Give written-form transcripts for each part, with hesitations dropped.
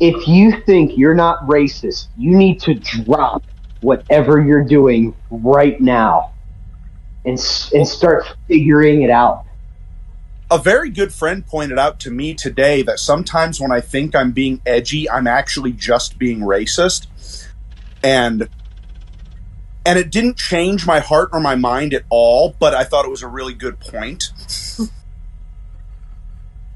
If you think you're not racist, you need to drop whatever you're doing right now and start figuring it out. A very good friend pointed out to me today that sometimes when I think I'm being edgy, I'm actually just being racist. And it didn't change my heart or my mind at all, but I thought it was a really good point.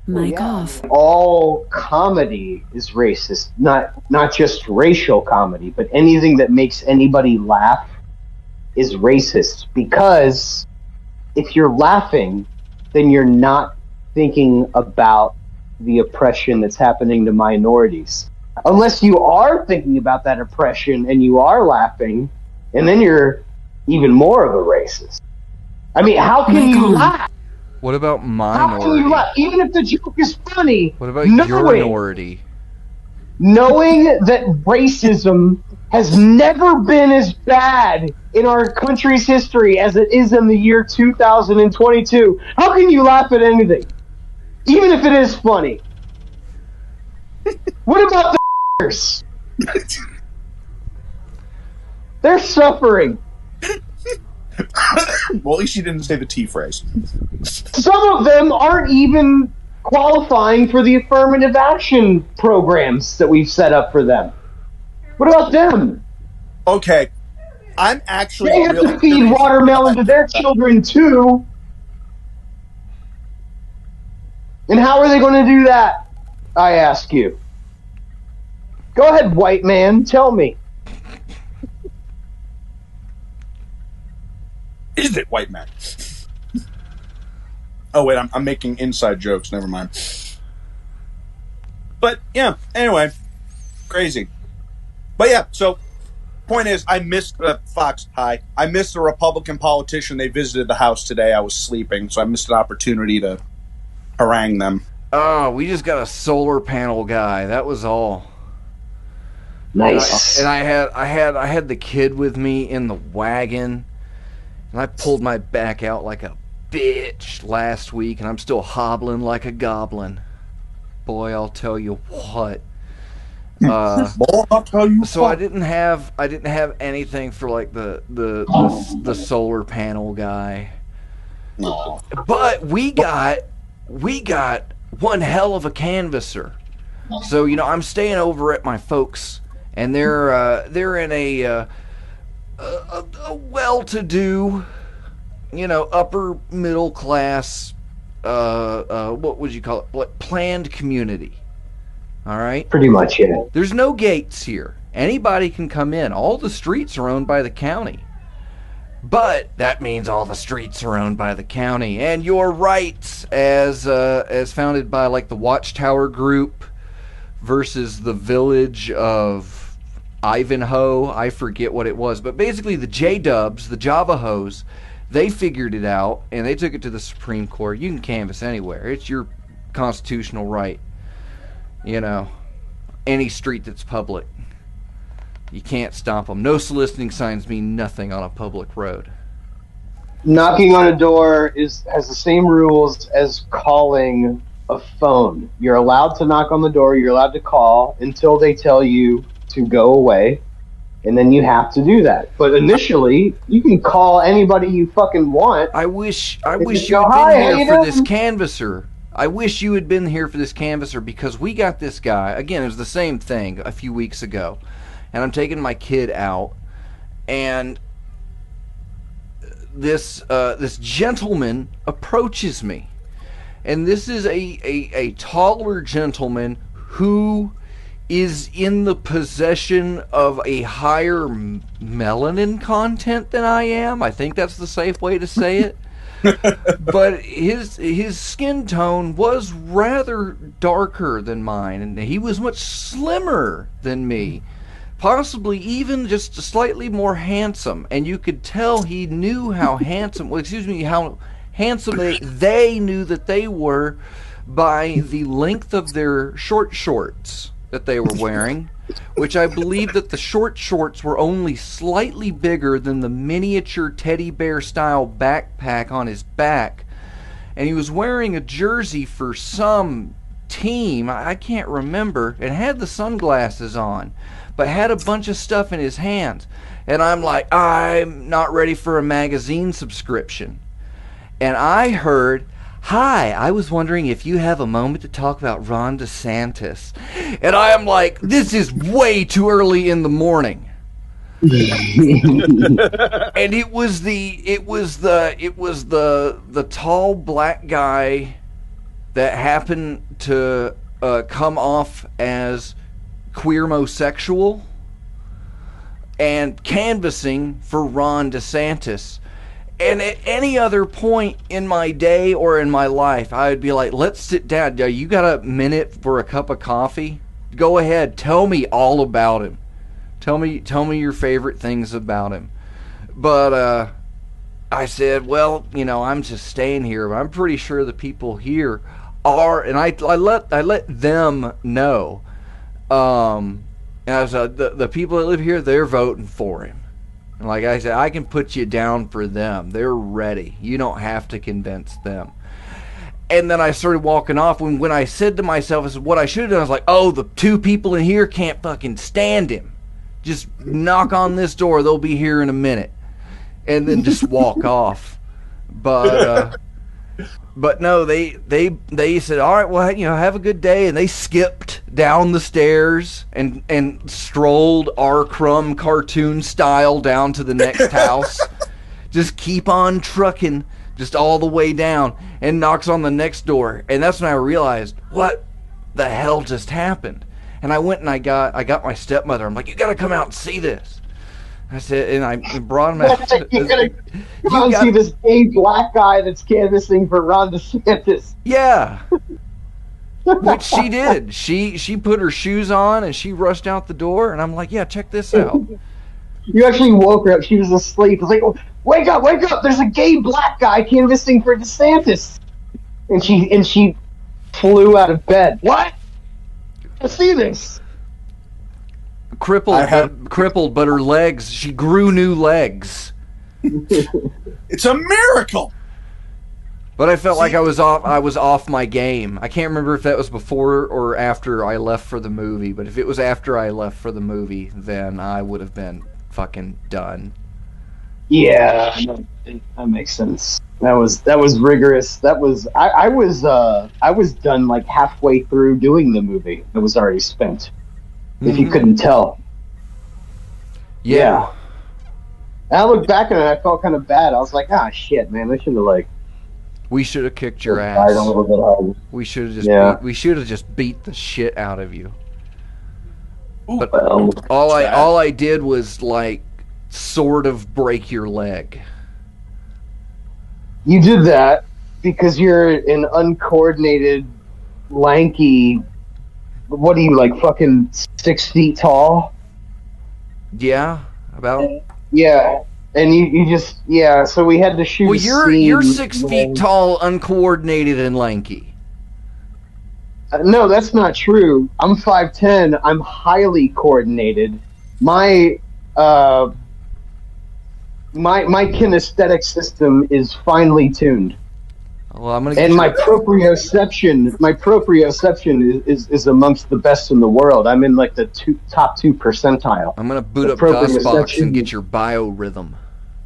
Mic off. All comedy is racist, not just racial comedy, but anything that makes anybody laugh is racist, because if you're laughing, then you're not thinking about the oppression that's happening to minorities. Unless you are thinking about that oppression and you are laughing, and then you're even more of a racist. I mean, how can you laugh? What about minority? How can you laugh? Even if the joke is funny. What about your minority? Knowing that racism has never been as bad in our country's history as it is in the year 2022. How can you laugh at anything? Even if it is funny. What about the f***ers? They're suffering. Well, at least you didn't say the T phrase. Some of them aren't even qualifying for the affirmative action programs that we've set up for them. What about them? Okay, I'm actually... They have to feed watermelon to their children, too. And how are they going to do that? I ask you. Go ahead, white man, tell me. Is it white man? Oh, wait, I'm making inside jokes. Never mind. But, yeah, anyway. Crazy. But, yeah, so, point is, I missed... Fox, hi. I missed a Republican politician. They visited the house today. I was sleeping, so I missed an opportunity to harangue them. Oh, we just got a solar panel guy. That was all. Nice. And I had the kid with me in the wagon, and I pulled my back out like a bitch last week, and I'm still hobbling like a goblin. Boy, I'll tell you what. Boy, I'll tell you so what. I didn't have anything for like the solar panel guy. No. But we got one hell of a canvasser. So, you know, I'm staying over at my folks, and they're in a well-to-do, you know, upper middle class, what would you call it? Planned community. All right? Pretty much, yeah. There's no gates here. Anybody can come in. All the streets are owned by the county. But that means all the streets are owned by the county, and your rights, as founded by like the Watchtower Group versus the village of Ivanhoe, I forget what it was, but basically the J-Dubs, the Javajos, they figured it out and they took it to the Supreme Court. You can canvass anywhere; it's your constitutional right. You know, any street that's public. You can't stomp them. No soliciting signs mean nothing on a public road. Knocking on a door has the same rules as calling a phone. You're allowed to knock on the door, you're allowed to call until they tell you to go away, and then you have to do that. But initially, you can call anybody you fucking want. I wish you had been here for this canvasser. I wish you had been here for this canvasser, because we got this guy. Again, it was the same thing a few weeks ago. And I'm taking my kid out, and this gentleman approaches me, and this is a taller gentleman who is in the possession of a higher melanin content than I am. I think that's the safe way to say it. But his skin tone was rather darker than mine, and he was much slimmer than me. Possibly even just slightly more handsome, and you could tell he knew how handsome. How handsome they knew that they were by the length of their short shorts that they were wearing, which I believe that the short shorts were only slightly bigger than the miniature teddy bear style backpack on his back, and he was wearing a jersey for some team, I can't remember, and had the sunglasses on, but had a bunch of stuff in his hands. And I'm like, I'm not ready for a magazine subscription. And I heard, hi, I was wondering if you have a moment to talk about Ron DeSantis. And I am like, this is way too early in the morning. And it was the tall black guy that happened to come off as queermosexual and canvassing for Ron DeSantis. And at any other point in my day or in my life, I would be like, let's sit down. You got a minute for a cup of coffee? Go ahead. Tell me all about him. Tell me your favorite things about him. But I said, well, I'm just staying here. But I'm pretty sure the people here are, and I let them know. As the people that live here, they're voting for him. And like I said, I can put you down for them. They're ready. You don't have to convince them. And then I started walking off. When I said to myself, I said, what I should have done, I was like, oh, the two people in here can't fucking stand him. Just knock on this door. They'll be here in a minute. And then just walk off. But no, they said, all right, well, have a good day. And they skipped down the stairs and strolled R. Crumb cartoon style down to the next house. Just keep on trucking just all the way down, and knocks on the next door. And that's when I realized, what the hell just happened? And I went and I got my stepmother. I'm like, you got to come out and see this. I said, and I brought him out. You gotta come out and see this gay black guy that's canvassing for Ron DeSantis. Yeah. Which she did. She put her shoes on and she rushed out the door, and I'm like, yeah, check this out. You actually woke her up. She was asleep. I was like, oh, wake up! There's a gay black guy canvassing for DeSantis. And she flew out of bed. What? I see this. Crippled, but her legs, she grew new legs. It's a miracle. But I felt like I was off my game. I can't remember if that was before or after I left for the movie, but if it was after I left for the movie, then I would have been fucking done. Yeah, that makes sense. That was rigorous. I was done like halfway through doing the movie. It was already spent. If you couldn't tell. Yeah. And I looked back at it and I felt kind of bad. I was like, shit, man, I should have we should have kicked your ass. A little bit harder. We should have just beat the shit out of you. But all I did was sort of break your leg. You did that because you're an uncoordinated, lanky. What are you, fucking 6 feet tall? Yeah, about. Yeah, and you just So we had to shoot. Well, you're 6 feet tall, uncoordinated, and lanky. No, that's not true. I'm 5'10". I'm highly coordinated. My kinesthetic system is finely tuned. Well, I'm gonna. And my proprioception is amongst the best in the world. I'm in the top 2 percentile. I'm gonna boot up DOSBox and get your biorhythm.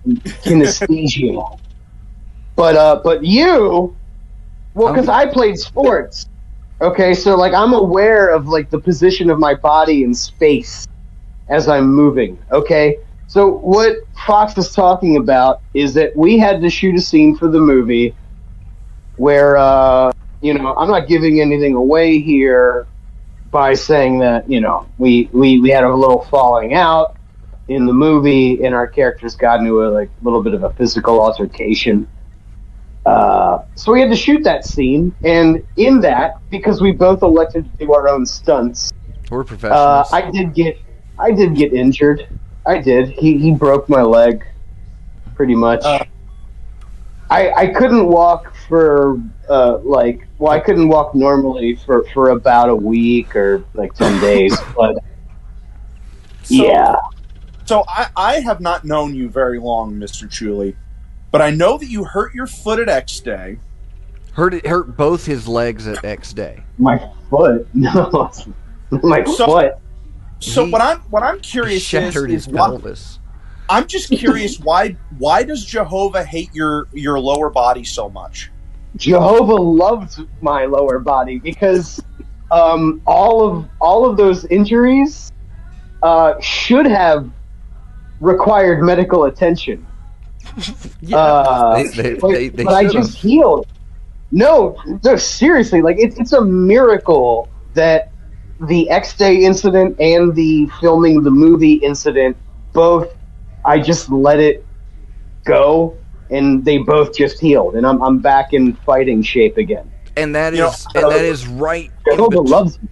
Kinesthesia. But you, because I played sports. Okay, so I'm aware of the position of my body in space as I'm moving. Okay, so what Fox is talking about is that we had to shoot a scene for the movie where, I'm not giving anything away here by saying that, we had a little falling out in the movie and our characters got into a little bit of a physical altercation. So we had to shoot that scene, and in that, because we both elected to do our own stunts, we're professionals. I did get injured. I did. He broke my leg, pretty much. I couldn't walk for I couldn't walk normally for about a week or 10 days, but yeah. So I have not known you very long, Mr. Chewley, but I know that you hurt your foot at X Day. Hurt both his legs at X Day. My foot. No. My foot. So what I'm curious shattered is his pelvis. I'm just curious why does Jehovah hate your lower body so much? Jehovah loves my lower body because all of those injuries should have required medical attention. Yeah, they but I just healed. No, seriously, like it's a miracle that the X-Day incident and the filming the movie incident both, I just let it go, and they both just healed, and I'm back in fighting shape again. And that is right.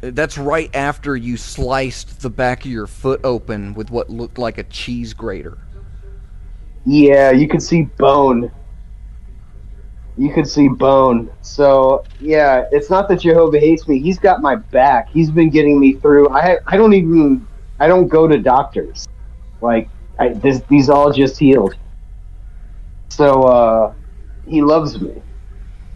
That's right after you sliced the back of your foot open with what looked like a cheese grater. Yeah, you could see bone. So yeah, it's not that Jehovah hates me. He's got my back. He's been getting me through. I don't go to doctors. Like these all just healed. So he loves me.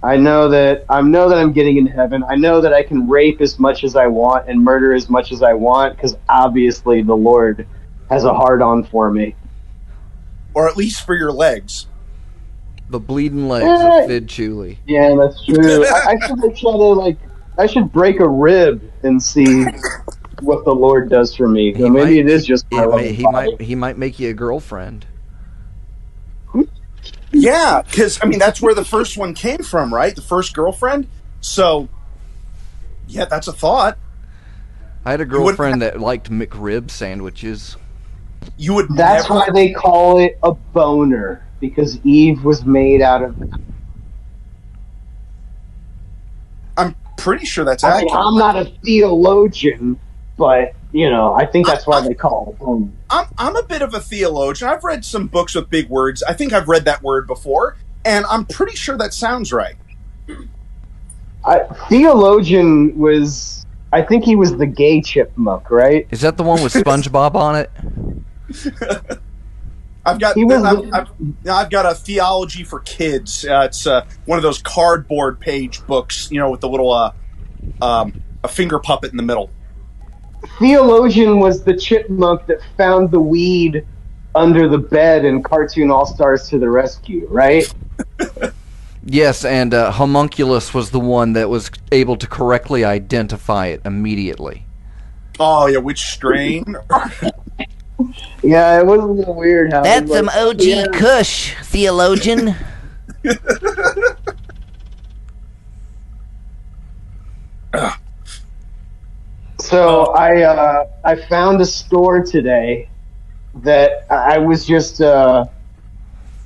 I know that I'm getting in heaven. I know that I can rape as much as I want and murder as much as I want because obviously the Lord has a hard-on for me. Or at least for your legs. The bleeding legs of Fidd Chewley. Yeah, that's true. I should break a rib and see what the Lord does for me. Maybe it is just he might make you a girlfriend. Yeah, because, I mean, that's where the first one came from, right? The first girlfriend? So, yeah, that's a thought. I had a girlfriend that liked McRib sandwiches. That's why they call it a boner, because Eve was made out of... I'm pretty sure that's accurate. I'm not a theologian, but... You know, I think that's why they call it boner. I'm a bit of a theologian. I've read some books with big words. I think I've read that word before, and I'm pretty sure that sounds right. Theologian was... I think he was the gay chipmunk, right? Is that the one with SpongeBob on it? I've got a theology for kids. It's one of those cardboard page books, you know, with the little a finger puppet in the middle. Theologian was the chipmunk that found the weed under the bed in Cartoon All-Stars to the Rescue, right? Yes, and Homunculus was the one that was able to correctly identify it immediately. Oh, yeah, which strain? Yeah, it was a little weird how... That's some OG Kush, theologian. So I found a store today that I was just I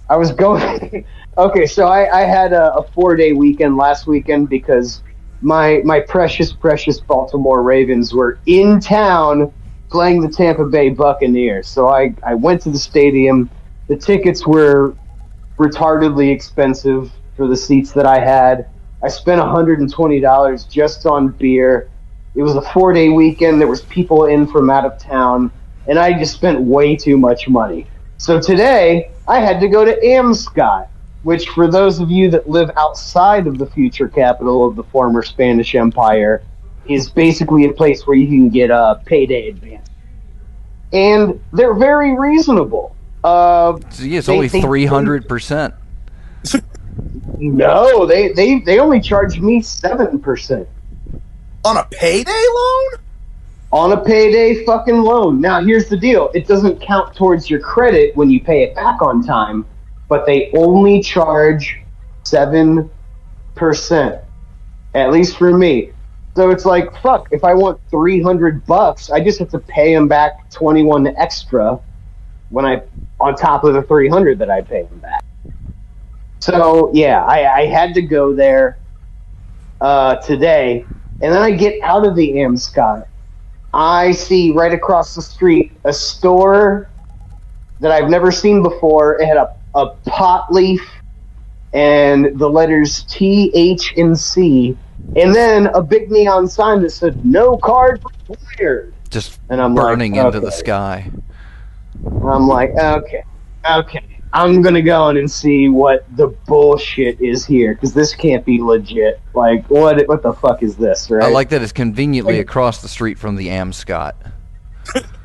was going. Okay, so I had a 4-day weekend last weekend because my precious Baltimore Ravens were in town playing the Tampa Bay Buccaneers. So I went to the stadium. The tickets were retardedly expensive for the seats that I had. I spent $120 just on beer. It was a 4-day weekend. There was people in from out of town, and I just spent way too much money. So today, I had to go to Amscot, which for those of you that live outside of the future capital of the former Spanish Empire, is basically a place where you can get a payday advance. And they're very reasonable. It's only 300%. No, they only charged me 7%. On a payday loan? On a payday fucking loan. Now, here's the deal. It doesn't count towards your credit when you pay it back on time, but they only charge 7%. At least for me. So it's like, fuck, if I want $300, I just have to pay them back 21 extra on top of the 300 that I pay them back. So, yeah, I had to go there today. And then I get out of the Amscot. I see right across the street a store that I've never seen before. It had a pot leaf and the letters T, H, and C. And then a big neon sign that said, "No card required." Just and I'm burning into the sky. I'm like, okay. I'm gonna go in and see what the bullshit is here, because this can't be legit. Like, what the fuck is this, right? I like that it's conveniently across the street from the Amscot.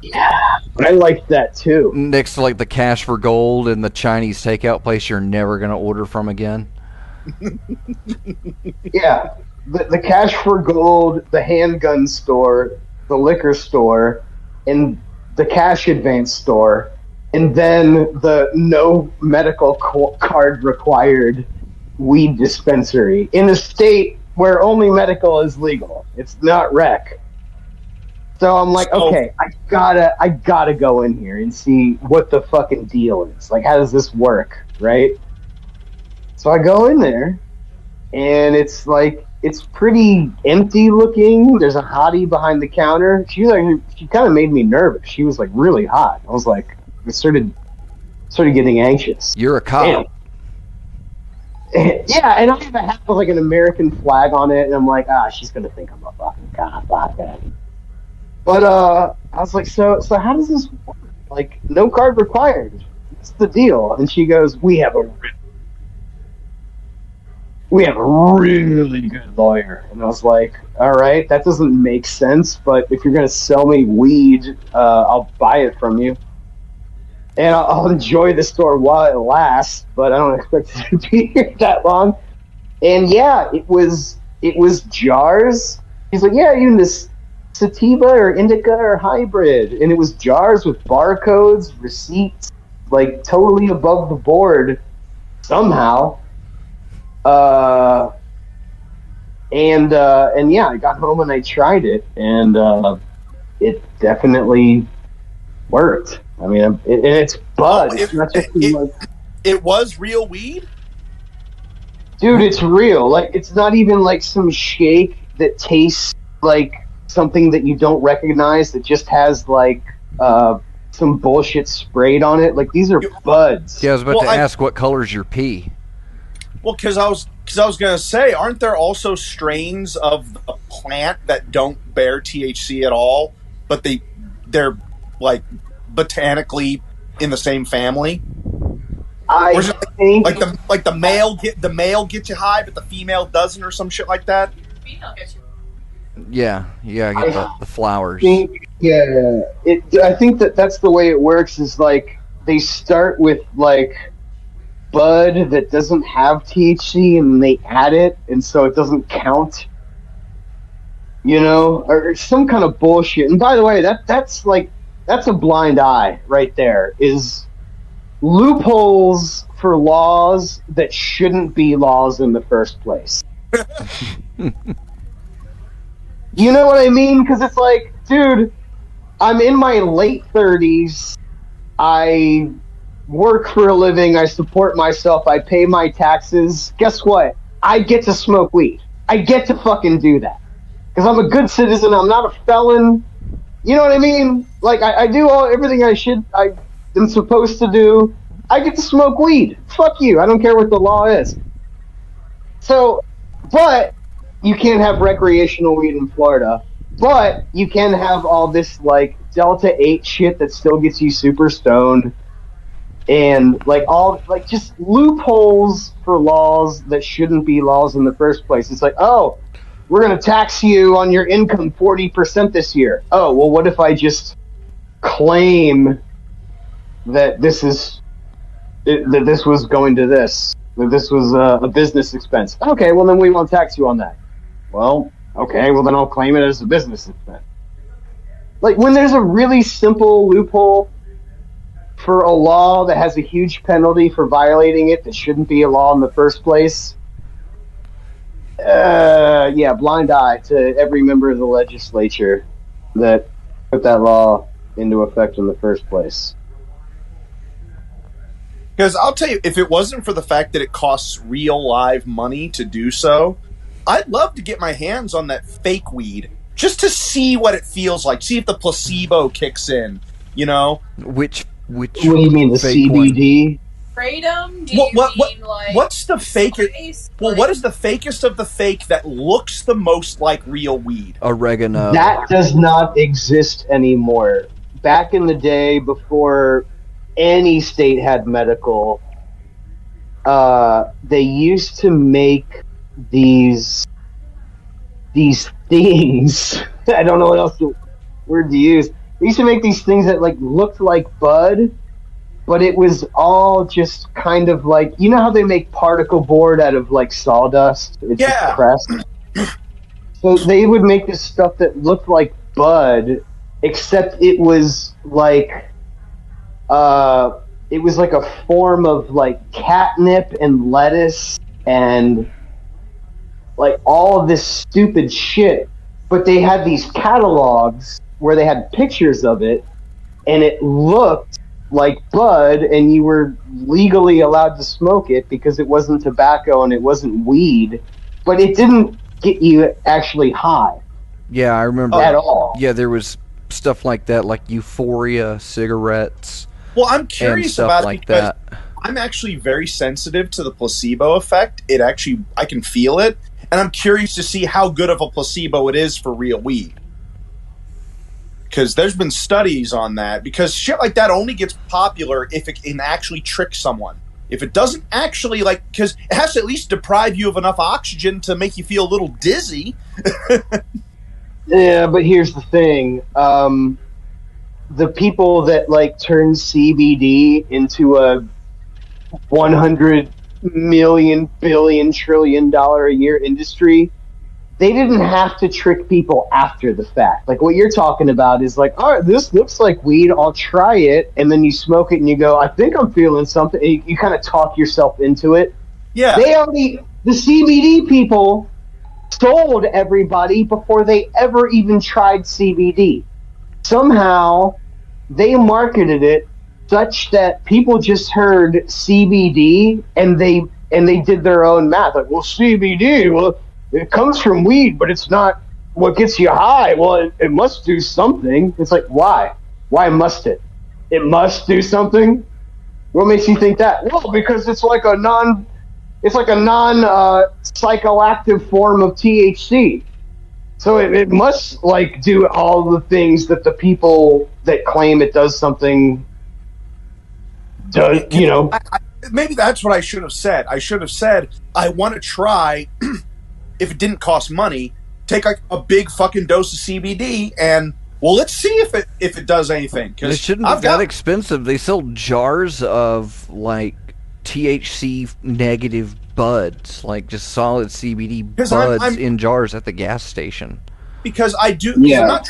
Yeah, I like that too. Next to like the Cash for Gold and the Chinese takeout place you're never gonna order from again. Yeah, the Cash for Gold, the handgun store, the liquor store, and the cash advance store, and then the no medical card required weed dispensary in a state where only medical is legal. It's not rec. So I'm like, okay, I gotta go in here and see what the fucking deal is. Like, how does this work, right? So I go in there, and it's like, it's pretty empty looking. There's a hottie behind the counter. She kind of made me nervous. She was like really hot. I was like, I started getting anxious. You're a cop. Yeah, and I have a hat with like an American flag on it, and I'm like, she's gonna think I'm a fucking cop. But I was like, so how does this work? Like, no card required. What's the deal? And she goes, we have a really good lawyer. And I was like, all right, that doesn't make sense, but if you're going to sell me weed, I'll buy it from you. And I'll enjoy the store while it lasts, but I don't expect it to be here that long. And yeah, it was jars. He's like, yeah, you in this sativa or indica or hybrid? And it was jars with barcodes, receipts, like totally above the board somehow. And yeah, I got home and I tried it, and it definitely worked. I mean, and it's bud. It's not just it was real weed? Dude, it's real. Like, it's not even like some shake that tastes like something that you don't recognize, that just has like some bullshit sprayed on it. Like, these are buds. Yeah, I was about to ask, what color's your pee? Well, because I was gonna say, aren't there also strains of the plant that don't bear THC at all, but they're like botanically in the same family? I think like the male gets you high, but the female doesn't, or some shit like that. Female gets you. Yeah, I get the flowers. I think that's the way it works. Is like they start with like bud that doesn't have THC, and they add it, and so it doesn't count. You know, or some kind of bullshit. And by the way, that's a blind eye right there. Is loopholes for laws that shouldn't be laws in the first place. You know what I mean? Because it's like, dude, I'm in my late 30s. I work for a living. I support myself. I pay my taxes. Guess what? I get to smoke weed. I get to fucking do that. Because I'm a good citizen. I'm not a felon. You know what I mean? Like, I do everything I am supposed to do. I get to smoke weed. Fuck you. I don't care what the law is. So, but you can't have recreational weed in Florida, but you can have all this like Delta 8 shit that still gets you super stoned, and like all like just loopholes for laws that shouldn't be laws in the first place. It's like, oh, we're gonna tax you on your income 40% this year. Oh, well, what if I just claim that this was going to this, that this was a business expense? Okay, well then we won't tax you on that. Well, okay, well then I'll claim it as a business expense. Like, when there's a really simple loophole for a law that has a huge penalty for violating it that shouldn't be a law in the first place, yeah, blind eye to every member of the legislature that put that law into effect in the first place. Because I'll tell you, if it wasn't for the fact that it costs real live money to do so, I'd love to get my hands on that fake weed just to see what it feels like. See if the placebo kicks in, you know? Which what do you mean, the CBD? Kratom? Do you mean like what's the fakest? Well, what is the fakest of the fake that looks the most like real weed? Oregano. That does not exist anymore. Back in the day, before any state had medical, they used to make these things. I don't know what else word to use. They used to make these things that like looked like bud, but it was all just kind of like, you know how they make particle board out of like sawdust? It's just pressed. So they would make this stuff that looked like bud, except it was like a form of like catnip and lettuce and like all of this stupid shit. But they had these catalogs where they had pictures of it, and it looked like bud, and you were legally allowed to smoke it because it wasn't tobacco and it wasn't weed, but it didn't get you actually high. Yeah, I remember. At all. Yeah, there was stuff like that, like Euphoria cigarettes. Well, I'm curious and about like it because that. I'm actually very sensitive to the placebo effect. I can feel it, and I'm curious to see how good of a placebo it is for real weed. Because there's been studies on that, because shit like that only gets popular if it can actually trick someone. If it doesn't actually, like, because it has to at least deprive you of enough oxygen to make you feel a little dizzy. Yeah, but here's the thing. The people that, like, turn CBD into a $100 million, billion, trillion dollar a year industry, they didn't have to trick people after the fact. Like, what you're talking about is like, all right, this looks like weed, I'll try it, and then you smoke it and you go, I think I'm feeling something. You kind of talk yourself into it. Yeah. The CBD people sold everybody before they ever even tried CBD. Somehow, they marketed it such that people just heard CBD and they did their own math. Like, well, CBD, well, it comes from weed, but it's not what gets you high. Well, it must do something. It's like, why? Why must it? It must do something? What makes you think that? Well, because it's like a non psychoactive form of THC. So it must like do all the things that the people that claim it does something does, you know. Maybe that's what I should have said. I should have said, I want to try, if it didn't cost money, take like a big fucking dose of CBD and, well, let's see if it does anything. It shouldn't be that expensive. They sell jars of like THC negative buds, like just solid CBD buds in jars at the gas station. Because I do, yeah.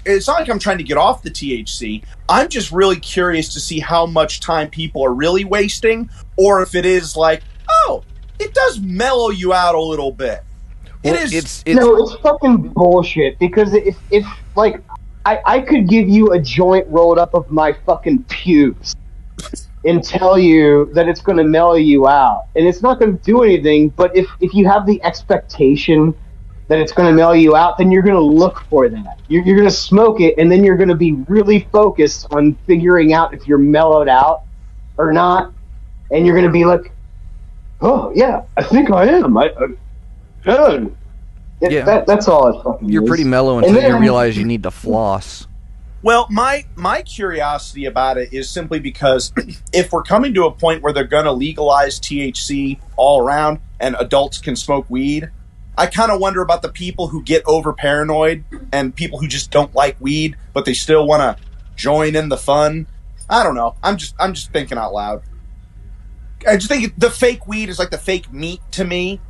It's not like I'm trying to get off the THC. I'm just really curious to see how much time people are really wasting, or if it is like, oh, it does mellow you out a little bit. Well, it's fucking bullshit. Because if like I could give you a joint rolled up of my fucking pubes and tell you that it's going to mellow you out, and it's not going to do anything. But if you have the expectation that it's going to mellow you out, then you're going to look for that. You're going to smoke it, and then you're going to be really focused on figuring out if you're mellowed out or not, and you're going to be like, oh yeah, I think I am. That's all it fucking You're is. pretty mellow until you realize you need to floss. Well, my curiosity about it is simply because if we're coming to a point where they're going to legalize THC all around and adults can smoke weed, I kind of wonder about the people who get over paranoid and people who just don't like weed, but they still want to join in the fun. I don't know. I'm just thinking out loud. I just think the fake weed is like the fake meat to me.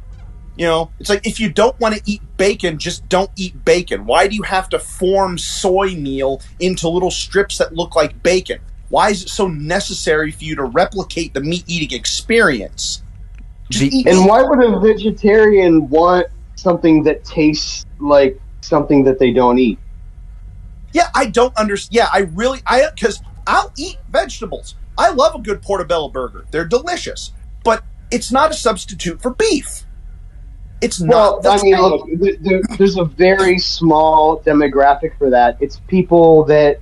You know, it's like if you don't want to eat bacon, just don't eat bacon. Why do you have to form soy meal into little strips that look like bacon? Why is it so necessary for you to replicate the meat-eating experience? And why would a vegetarian want something that tastes like something that they don't eat? Yeah, I don't understand. Yeah, because I'll eat vegetables. I love a good portobello burger. They're delicious. But it's not a substitute for beef. It's not. Well, I mean, look, there's a very small demographic for that. It's people that,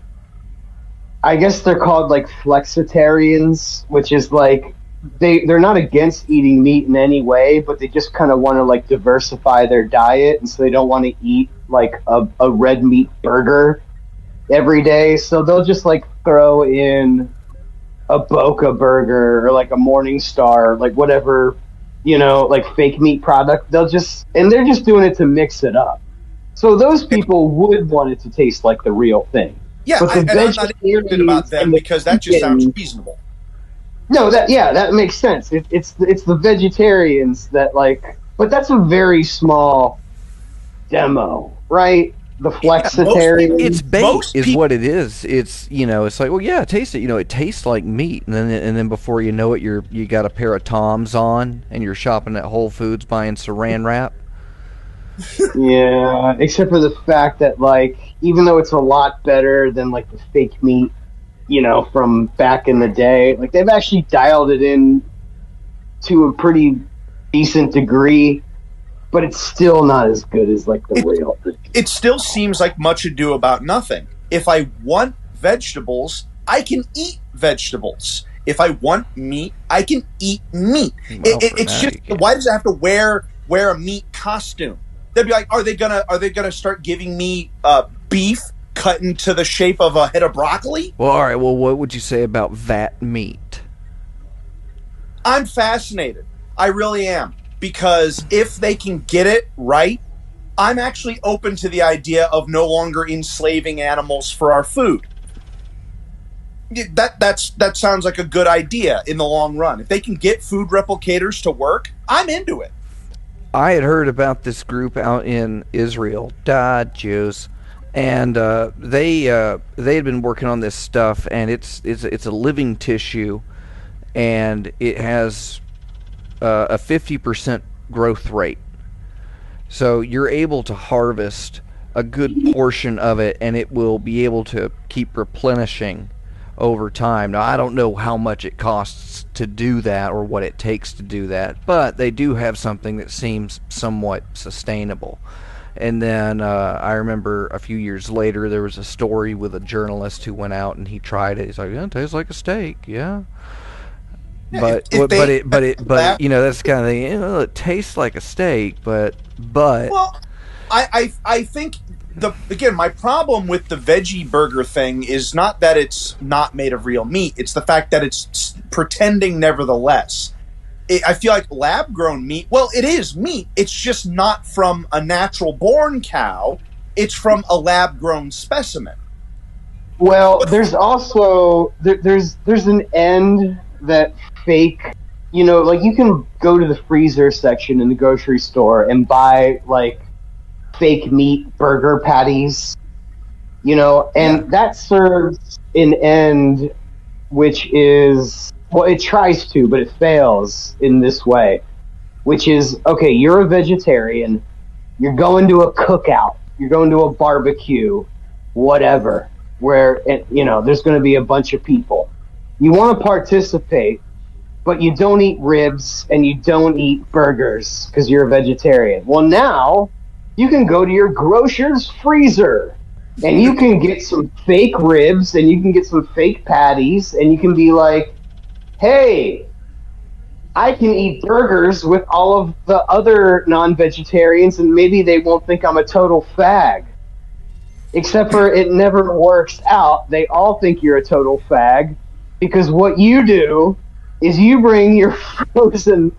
I guess they're called like flexitarians, which is like, they're not against eating meat in any way, but they just kind of want to like diversify their diet, and so they don't want to eat like a red meat burger every day. So they'll just like throw in a Boca burger or like a Morning Star, like whatever, like fake meat product. They're just doing it to mix it up. So those people would want it to taste like the real thing. Yeah, but and I'm not interested about them because that just sounds reasonable. No, that makes sense. It's the vegetarians that like, but that's a very small demo, right? The flexitarian. It's bait is what it is. It's it's like, well, yeah, taste it. It tastes like meat, and then before you know it, you got a pair of Toms on, and you're shopping at Whole Foods buying Saran wrap. Yeah, except for the fact that like, even though it's a lot better than like the fake meat, from back in the day, like they've actually dialed it in to a pretty decent degree. But it's still not as good as like the real. It still seems like much ado about nothing. If I want vegetables, I can eat vegetables. If I want meat, I can eat meat. Well, it's just, why does it have to wear a meat costume? They'd be like, are they gonna start giving me beef cut into the shape of a head of broccoli? Well, all right. Well, what would you say about vat meat? I'm fascinated. I really am. Because if they can get it right, I'm actually open to the idea of no longer enslaving animals for our food. That sounds like a good idea in the long run. If they can get food replicators to work, I'm into it. I had heard about this group out in Israel, Jews, and they had been working on this stuff, and it's a living tissue, and it has a 50% growth rate. So you're able to harvest a good portion of it, and it will be able to keep replenishing over time. Now, I don't know how much it costs to do that or what it takes to do that, but they do have something that seems somewhat sustainable. And then I remember a few years later, there was a story with a journalist who went out and he tried it. He's like, it tastes like a steak, yeah. But that's the kind of thing. It tastes like a steak, but. Well, I think my problem with the veggie burger thing is not that it's not made of real meat. It's the fact that it's pretending nevertheless. I feel like lab grown meat. Well, it is meat. It's just not from a natural born cow. It's from a lab grown specimen. Well, there's also there's an end that fake, like you can go to the freezer section in the grocery store and buy like fake meat burger patties, and that serves an end which is, well, it tries to, but it fails in this way, which is, okay, you're a vegetarian, you're going to a cookout, you're going to a barbecue, whatever, where, there's going to be a bunch of people. You want to participate, but you don't eat ribs and you don't eat burgers because you're a vegetarian. Well, now you can go to your grocer's freezer and you can get some fake ribs and you can get some fake patties and you can be like, hey, I can eat burgers with all of the other non-vegetarians and maybe they won't think I'm a total fag. Except for it never works out. They all think you're a total fag because what you do is you bring your frozen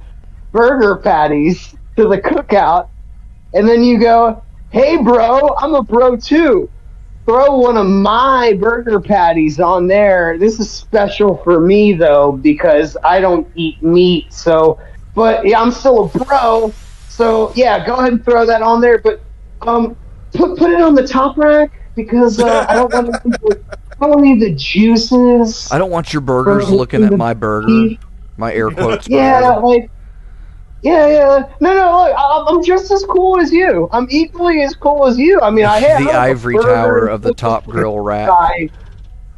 burger patties to the cookout and then you go, hey bro, I'm a bro too. Throw one of my burger patties on there. This is special for me though because I don't eat meat. So, but yeah, I'm still a bro. So yeah, go ahead and throw that on there. But put it on the top rack because I don't want any of the juices. I don't want your burgers looking at my burger. My air quotes. Yeah, like. Yeah. No, look, I'm just as cool as you. I'm equally as cool as you. I mean, I have the ivory tower of the top grill rack.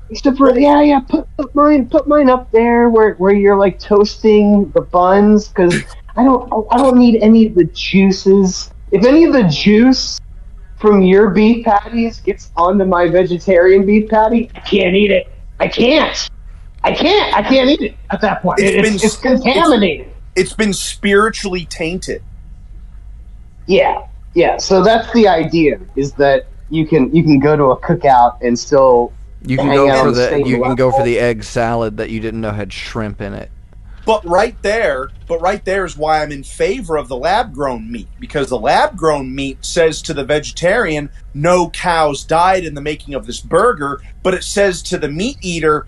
Except for put mine up there where you're like toasting the buns because I don't need any of the juices. If any of the juice from your beef patties gets onto my vegetarian beef patty, I can't eat it. I can't eat it at that point. It's contaminated. It's been spiritually tainted. Yeah. So that's the idea: is that you can go to a cookout and still You can hang out on the same you can go level. for the egg salad that you didn't know had shrimp in it. But right there is why I'm in favor of the lab-grown meat, because the lab-grown meat says to the vegetarian, no cows died in the making of this burger, but it says to the meat eater,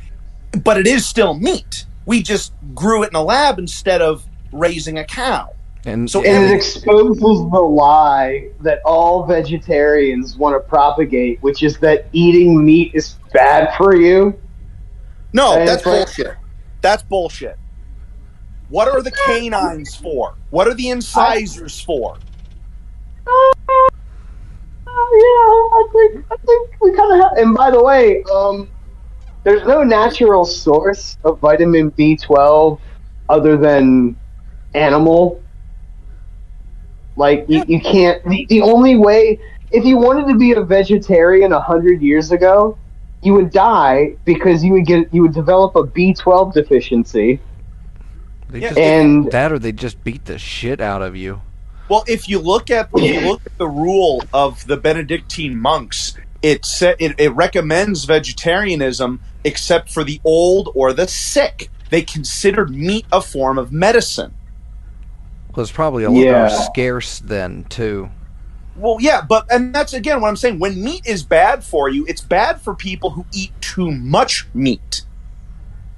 but it is still meat. We just grew it in a lab instead of raising a cow. And it exposes the lie that all vegetarians want to propagate, which is that eating meat is bad for you. No, And that's it's like- bullshit. That's bullshit. What are the canines for? What are the incisors for? I think we kind of have. And by the way, there's no natural source of vitamin B12 other than animal. Like you can't. The only way, if you wanted to be a vegetarian 100 years ago, you would die because you would develop a B12 deficiency. Or they just beat the shit out of you. Well, if you look at the rule of the Benedictine monks, it recommends vegetarianism except for the old or the sick. They considered meat a form of medicine. Well, it's probably a little more scarce then too. Well, yeah, and that's again what I'm saying. When meat is bad for you, it's bad for people who eat too much meat.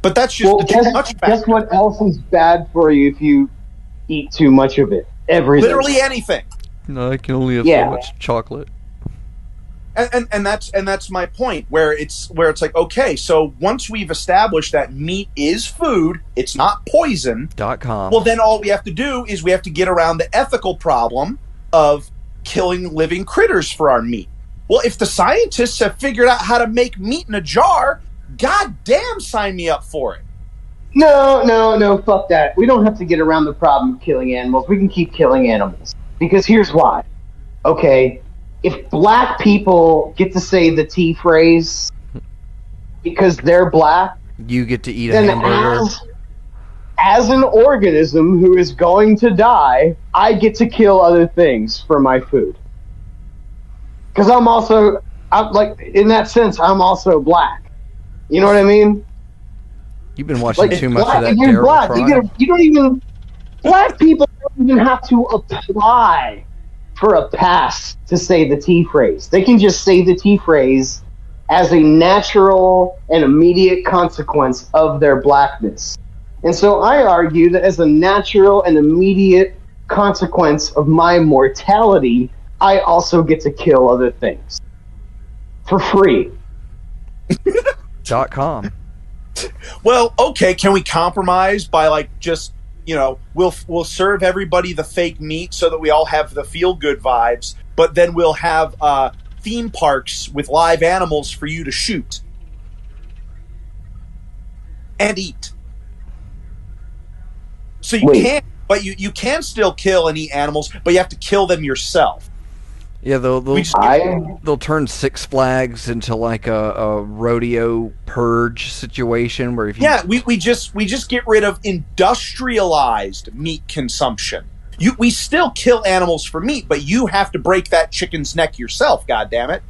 But that's just too much factor. Guess what else is bad for you if you eat too much of it? Everything. Literally anything. No, I can only have so much chocolate. And that's my point, where it's like, okay, so once we've established that meat is food, it's not poison. .com. Well, then all we have to do is we have to get around the ethical problem of killing living critters for our meat. Well, if the scientists have figured out how to make meat in a jar, god damn, sign me up for it. No, fuck that. We don't have to get around the problem of killing animals. We can keep killing animals. Because here's why. Okay, if black people get to say the T phrase because they're black, you get to eat a then hamburger. As an organism who is going to die, I get to kill other things for my food. Because I'm like, in that sense, I'm also black. You know what I mean? You've been watching too much black, of that if you're terrible black, crime. you don't even... Black people don't even have to apply for a pass to say the T phrase. They can just say the T phrase as a natural and immediate consequence of their blackness. And so I argue that as a natural and immediate consequence of my mortality, I also get to kill other things. For free. .com. Well, okay, can we compromise by like just, you know, we'll serve everybody the fake meat so that we all have the feel good vibes, but then we'll have theme parks with live animals for you to shoot and eat. So you can't, but you can still kill and eat animals, but you have to kill them yourself. Yeah, they'll turn Six Flags into like a rodeo purge situation where if you we just get rid of industrialized meat consumption. We still kill animals for meat, but you have to break that chicken's neck yourself. God damn it!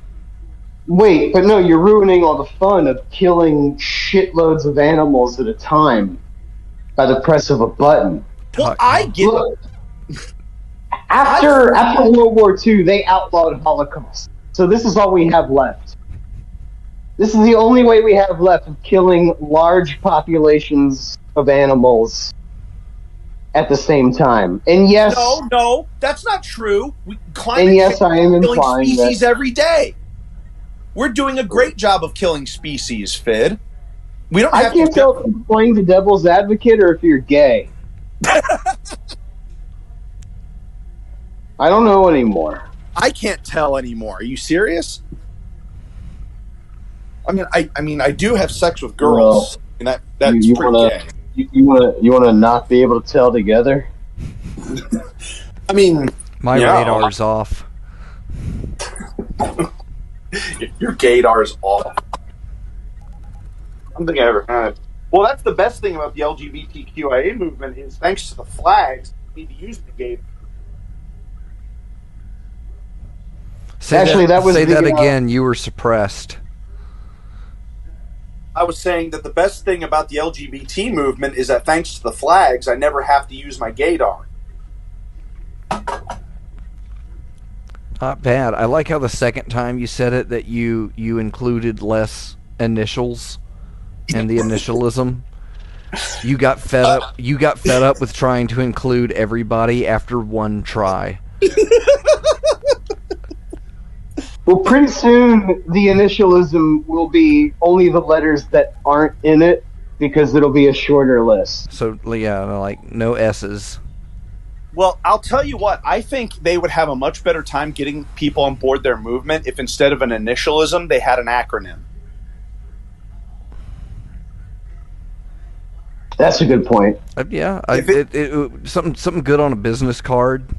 Wait, but no, you're ruining all the fun of killing shitloads of animals at a time by the press of a button. Well, I get it. After World War II, they outlawed Holocaust. So this is all we have left. This is the only way we have left of killing large populations of animals at the same time. And yes... No, that's not true. I am killing implying species that every day. We're doing a great job of killing species, Fidd. We don't have I can't tell if you're playing the devil's advocate or if you're gay. I don't know anymore. I can't tell anymore. Are you serious? I mean, I do have sex with girls, and that's pretty gay. You wanna not be able to tell together? I mean, my radar's off. Your gaydar's off. I don't think I ever had. Well, that's the best thing about the LGBTQIA movement is thanks to the flags, we need to use the gaydar. Say that again. You were suppressed. I was saying that the best thing about the LGBT movement is that thanks to the flags, I never have to use my gaydar. Not bad. I like how the second time you said it that you included less initials and the initialism. You got fed up. You got fed up with trying to include everybody after one try. Well, pretty soon the initialism will be only the letters that aren't in it because it'll be a shorter list. So yeah, like no S's. Well, I'll tell you what, I think they would have a much better time getting people on board their movement if instead of an initialism, they had an acronym. That's a good point. Yeah, something good on a business card.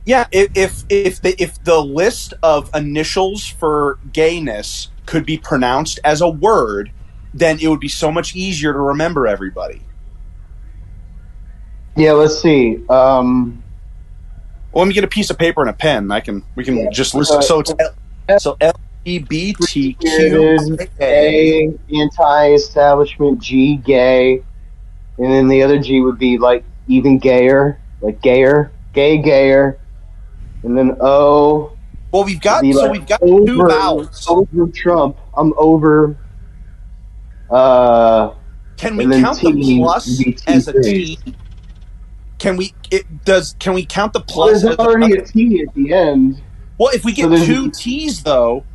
Yeah, if the list of initials for gayness could be pronounced as a word, then it would be so much easier to remember everybody. Yeah, let's see. Well, let me get a piece of paper and a pen. We can just listen. So it's LGBTQ. A, anti-establishment, G, gay, and then the other G would be like even gayer, like gayer, gayer. And then O. Well, we've got over, two vowels. Over Trump. I'm over. Can we count the plus as a T? Can we count the plus? There's already a T at the end. Well, if we get two T's though,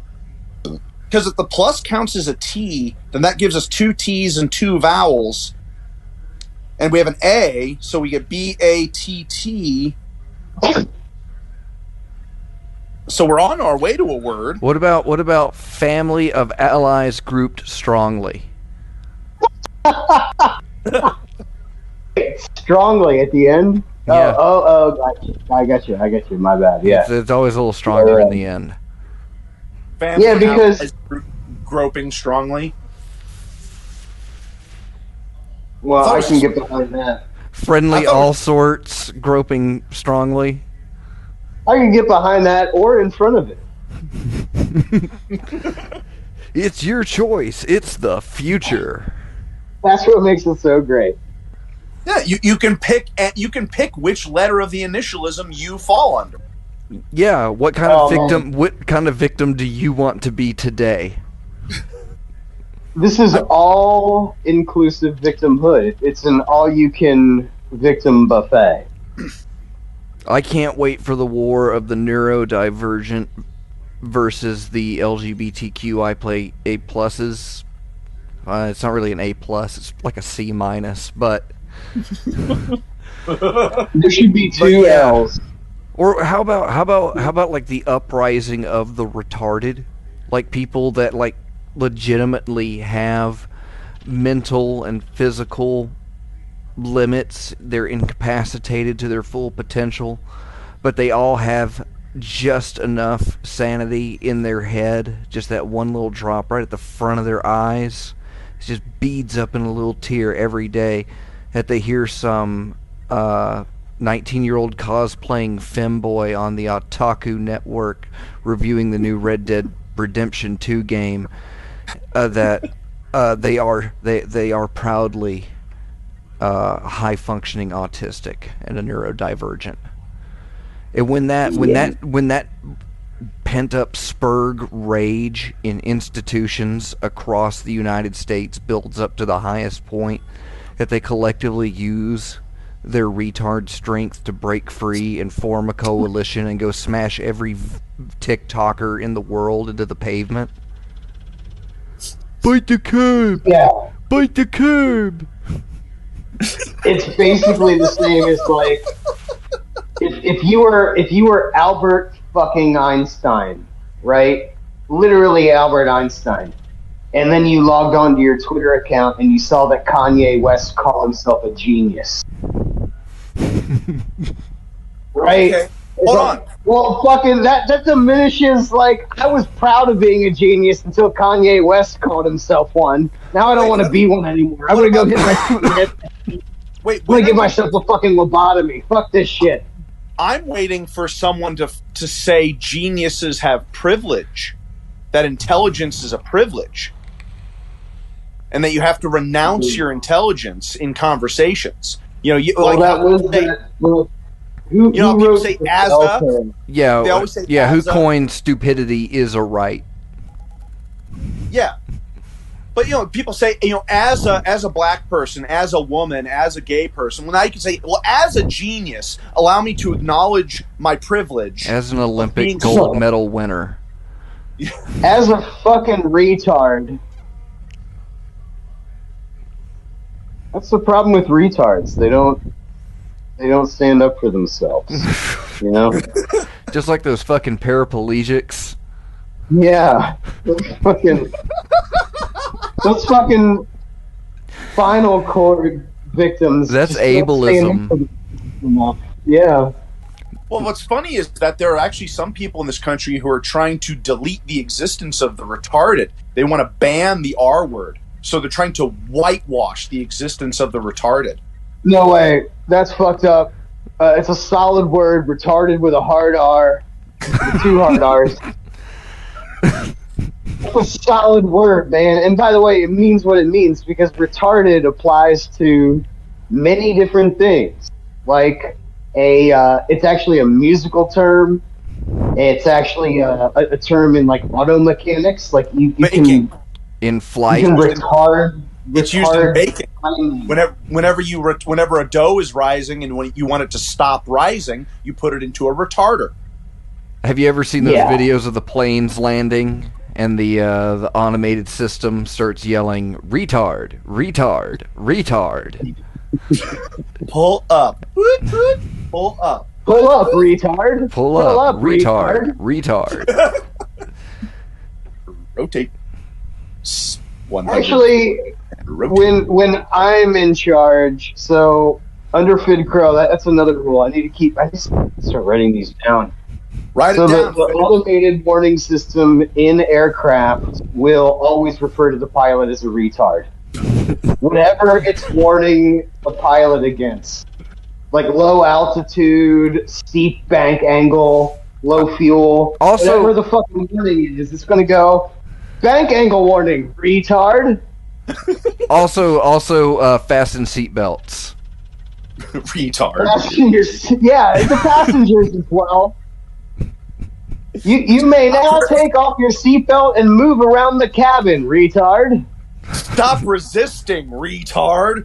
because if the plus counts as a T, then that gives us two T's and two vowels, and we have an A, so we get BATT. So we're on our way to a word. What about family of allies grouped strongly? Strongly at the end? Yeah. I got you. My bad. Yeah. It's always a little stronger in the end. Family yeah, because groping strongly. Well, I can get behind that. Friendly all sorts groping strongly. I can get behind that or in front of it. It's your choice. It's the future. That's what makes it so great. Yeah, you can pick which letter of the initialism you fall under. Yeah, what kind of victim? Man. What kind of victim do you want to be today? This is all inclusive victimhood. It's an all-you-can victim buffet. I can't wait for the war of the neurodivergent versus the LGBTQ. I play A pluses. It's not really an A plus. It's like a C minus, but there should be two L's. Or how about like the uprising of the retarded, like people that like legitimately have mental and physical limits. They're incapacitated to their full potential, but they all have just enough sanity in their head, just that one little drop right at the front of their eyes. It just beads up in a little tear every day that they hear some 19-year-old cosplaying femboy on the Otaku Network reviewing the new Red Dead Redemption 2 game that they are proudly high-functioning autistic and a neurodivergent. And when that pent-up spurg rage in institutions across the United States builds up to the highest point, that they collectively use their retard strength to break free and form a coalition and go smash every TikToker in the world into the pavement. Bite the curb! Yeah. Bite the curb! It's basically the same as like if you were Albert fucking Einstein, right? Literally Albert Einstein. And then you logged onto your Twitter account and you saw that Kanye West called himself a genius. Right? Okay. Hold on. Well, fucking that diminishes, like, I was proud of being a genius until Kanye West called himself one. Now I don't want to be one anymore. I'm going to go get my Wait, I'm going to give myself a fucking lobotomy. Fuck this shit. I'm waiting for someone to say geniuses have privilege, that intelligence is a privilege. and that you have to renounce your intelligence in conversations. You know, who people wrote say the "as cell a." phone? They always say who "as a." coined stupidity is a right. Yeah. But, you know, people say, you know, as a black person, as a woman, as a gay person, well, now you can say, well, as a genius, allow me to acknowledge my privilege. As an Olympic gold medal winner. As a fucking retard. That's the problem with retards. They don't stand up for themselves. You know? Just like those fucking paraplegics. Yeah. Those fucking spinal cord victims. That's ableism. Yeah. Well, what's funny is that there are actually some people in this country who are trying to delete the existence of the retarded. They want to ban the R word. So they're trying to whitewash the existence of the retarded. No way. That's fucked up. It's a solid word, retarded with a hard R. With 2 hard R's. It's a solid word, man. And by the way, it means what it means because retarded applies to many different things. Like it's actually a musical term. It's actually a term in like auto mechanics. Like you can in flight. You can retard. It's used in baking. Whenever a dough is rising and when you want it to stop rising, you put it into a retarder. Have you ever seen those videos of the planes landing and the automated system starts yelling, "Retard, retard, retard"? Pull up. Pull up. Pull up, retard. Pull up, retard, retard. Rotate. Actually, when I'm in charge, so under Fidd Crow, that's another rule. I just start writing these down. Write it down. The automated warning system in aircraft will always refer to the pilot as a retard. Whatever it's warning the pilot against. Like low altitude, steep bank angle, low fuel. Also, whatever the fucking warning is, it's going to go, bank angle warning, retard. Also, fasten seatbelts. Retard. Passengers, yeah, the passengers as well. You may now take off your seatbelt and move around the cabin, retard. Stop resisting, retard.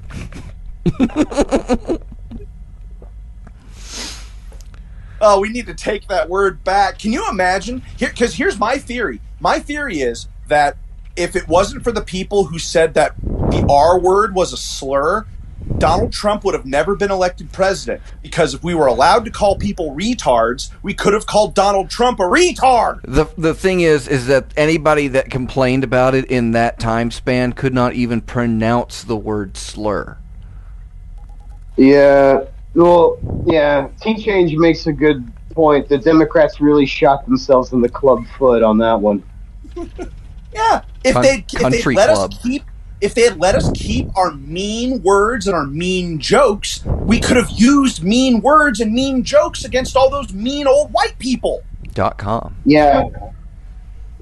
Oh, we need to take that word back. Can you imagine? Because here's my theory. My theory is that if it wasn't for the people who said that the R word was a slur, Donald Trump would have never been elected president. Because if we were allowed to call people retards, we could have called Donald Trump a retard. The thing is that anybody that complained about it in that time span could not even pronounce the word slur. Yeah. Well, yeah, T-Change makes a good point. The Democrats really shot themselves in the club foot on that one. Yeah, if they had let us keep our mean words and our mean jokes, we could have used mean words and mean jokes against all those mean old white people. .com. Yeah,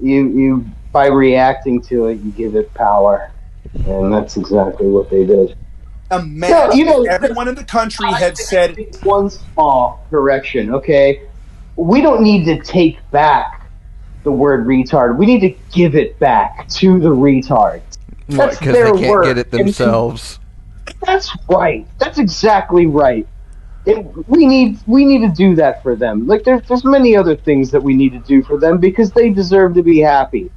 you by reacting to it, you give it power, and that's exactly what they did. Imagine if everyone in the country had said one small correction. Okay, we don't need to take back the word retard. We need to give it back to the retards. Because they can't get it themselves. That's right. That's exactly right. We need to do that for them. Like there's many other things that we need to do for them because they deserve to be happy,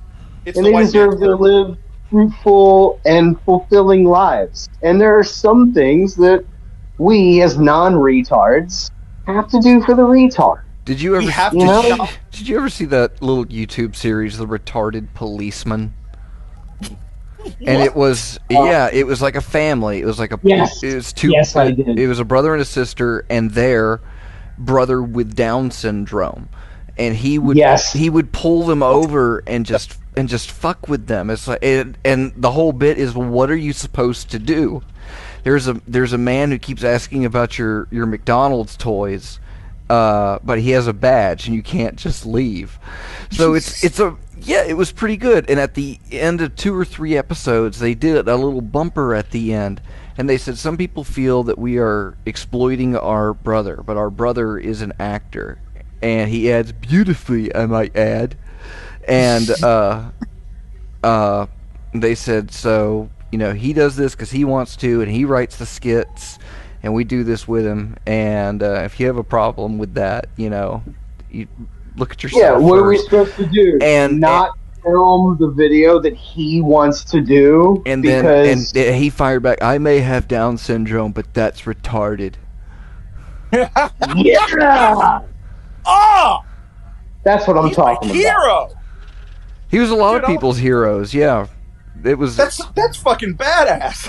and they deserve to live fruitful and fulfilling lives. And there are some things that we as non-retards have to do for the retard. Did you ever Did you ever see that little YouTube series, The Retarded Policeman? And it was like a family. It was like it was two. Yes, I did. It was a brother and a sister, and their brother with Down syndrome, and he would pull them over and just fuck with them. It's like, and the whole bit is, what are you supposed to do? There's a man who keeps asking about your McDonald's toys, but he has a badge and you can't just leave. So it's Yeah, it was pretty good. And at the end of 2 or 3 episodes, they did a little bumper at the end. And they said some people feel that we are exploiting our brother, but our brother is an actor. And he adds beautifully, I might add. And they said, so, he does this because he wants to, and he writes the skits, and we do this with him. And if you have a problem with that, you look at yourself. Yeah, what first. are we supposed to do? And not film the video that he wants to do? And because... then he fired back, I may have Down syndrome, but that's retarded. Yeah! Oh! That's what I'm talking hero. about. He was a lot of people's heroes, yeah. It was... That's fucking badass.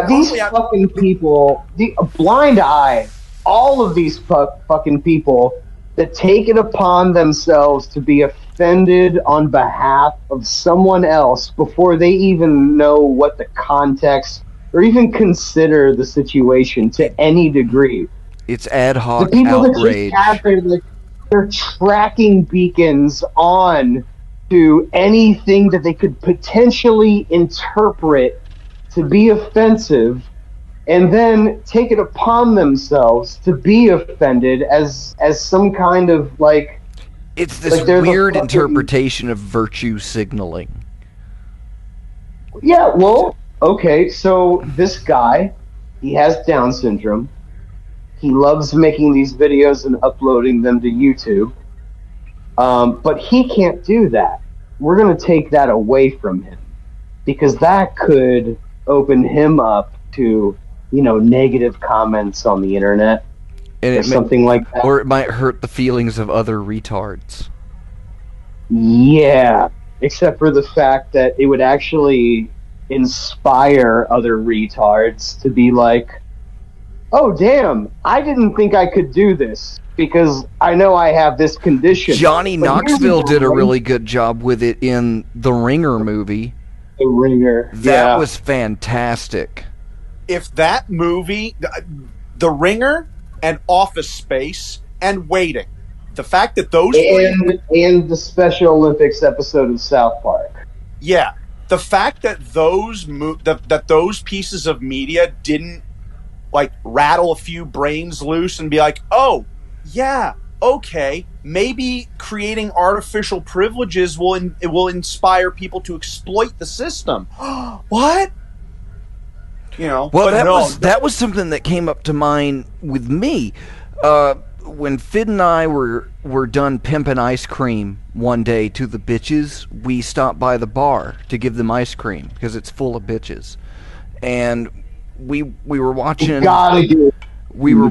These fucking people, the Blind Eye, all of these fucking people that take it upon themselves to be offended on behalf of someone else before they even know what the context or even consider the situation to any degree. It's ad hoc the people outrage. That just have their tracking beacons on to anything that they could potentially interpret to be offensive, and then take it upon themselves to be offended as some kind of it's this weird interpretation of virtue signaling. Yeah, well, okay, so this guy, he has Down syndrome. He loves making these videos and uploading them to YouTube. But he can't do that. We're going to take that away from him, because that could open him up to, negative comments on the internet or something like that. Or it might hurt the feelings of other retards. Yeah, except for the fact that it would actually inspire other retards to be like, oh, damn, I didn't think I could do this because I know I have this condition. Johnny Knoxville did a really good job with it in the Ringer movie. The Ringer. That was fantastic. If that movie, The Ringer and Office Space and Waiting, the fact that those and the Special Olympics episode of South Park. Yeah, the fact that those pieces of media didn't rattle a few brains loose and be like, oh, yeah, okay, maybe creating artificial privileges will inspire people to exploit the system. What? Well, that was something that came up to mind with me. When Fidd and I were done pimping ice cream one day to the bitches, we stopped by the bar to give them ice cream because it's full of bitches, and we were watching. We were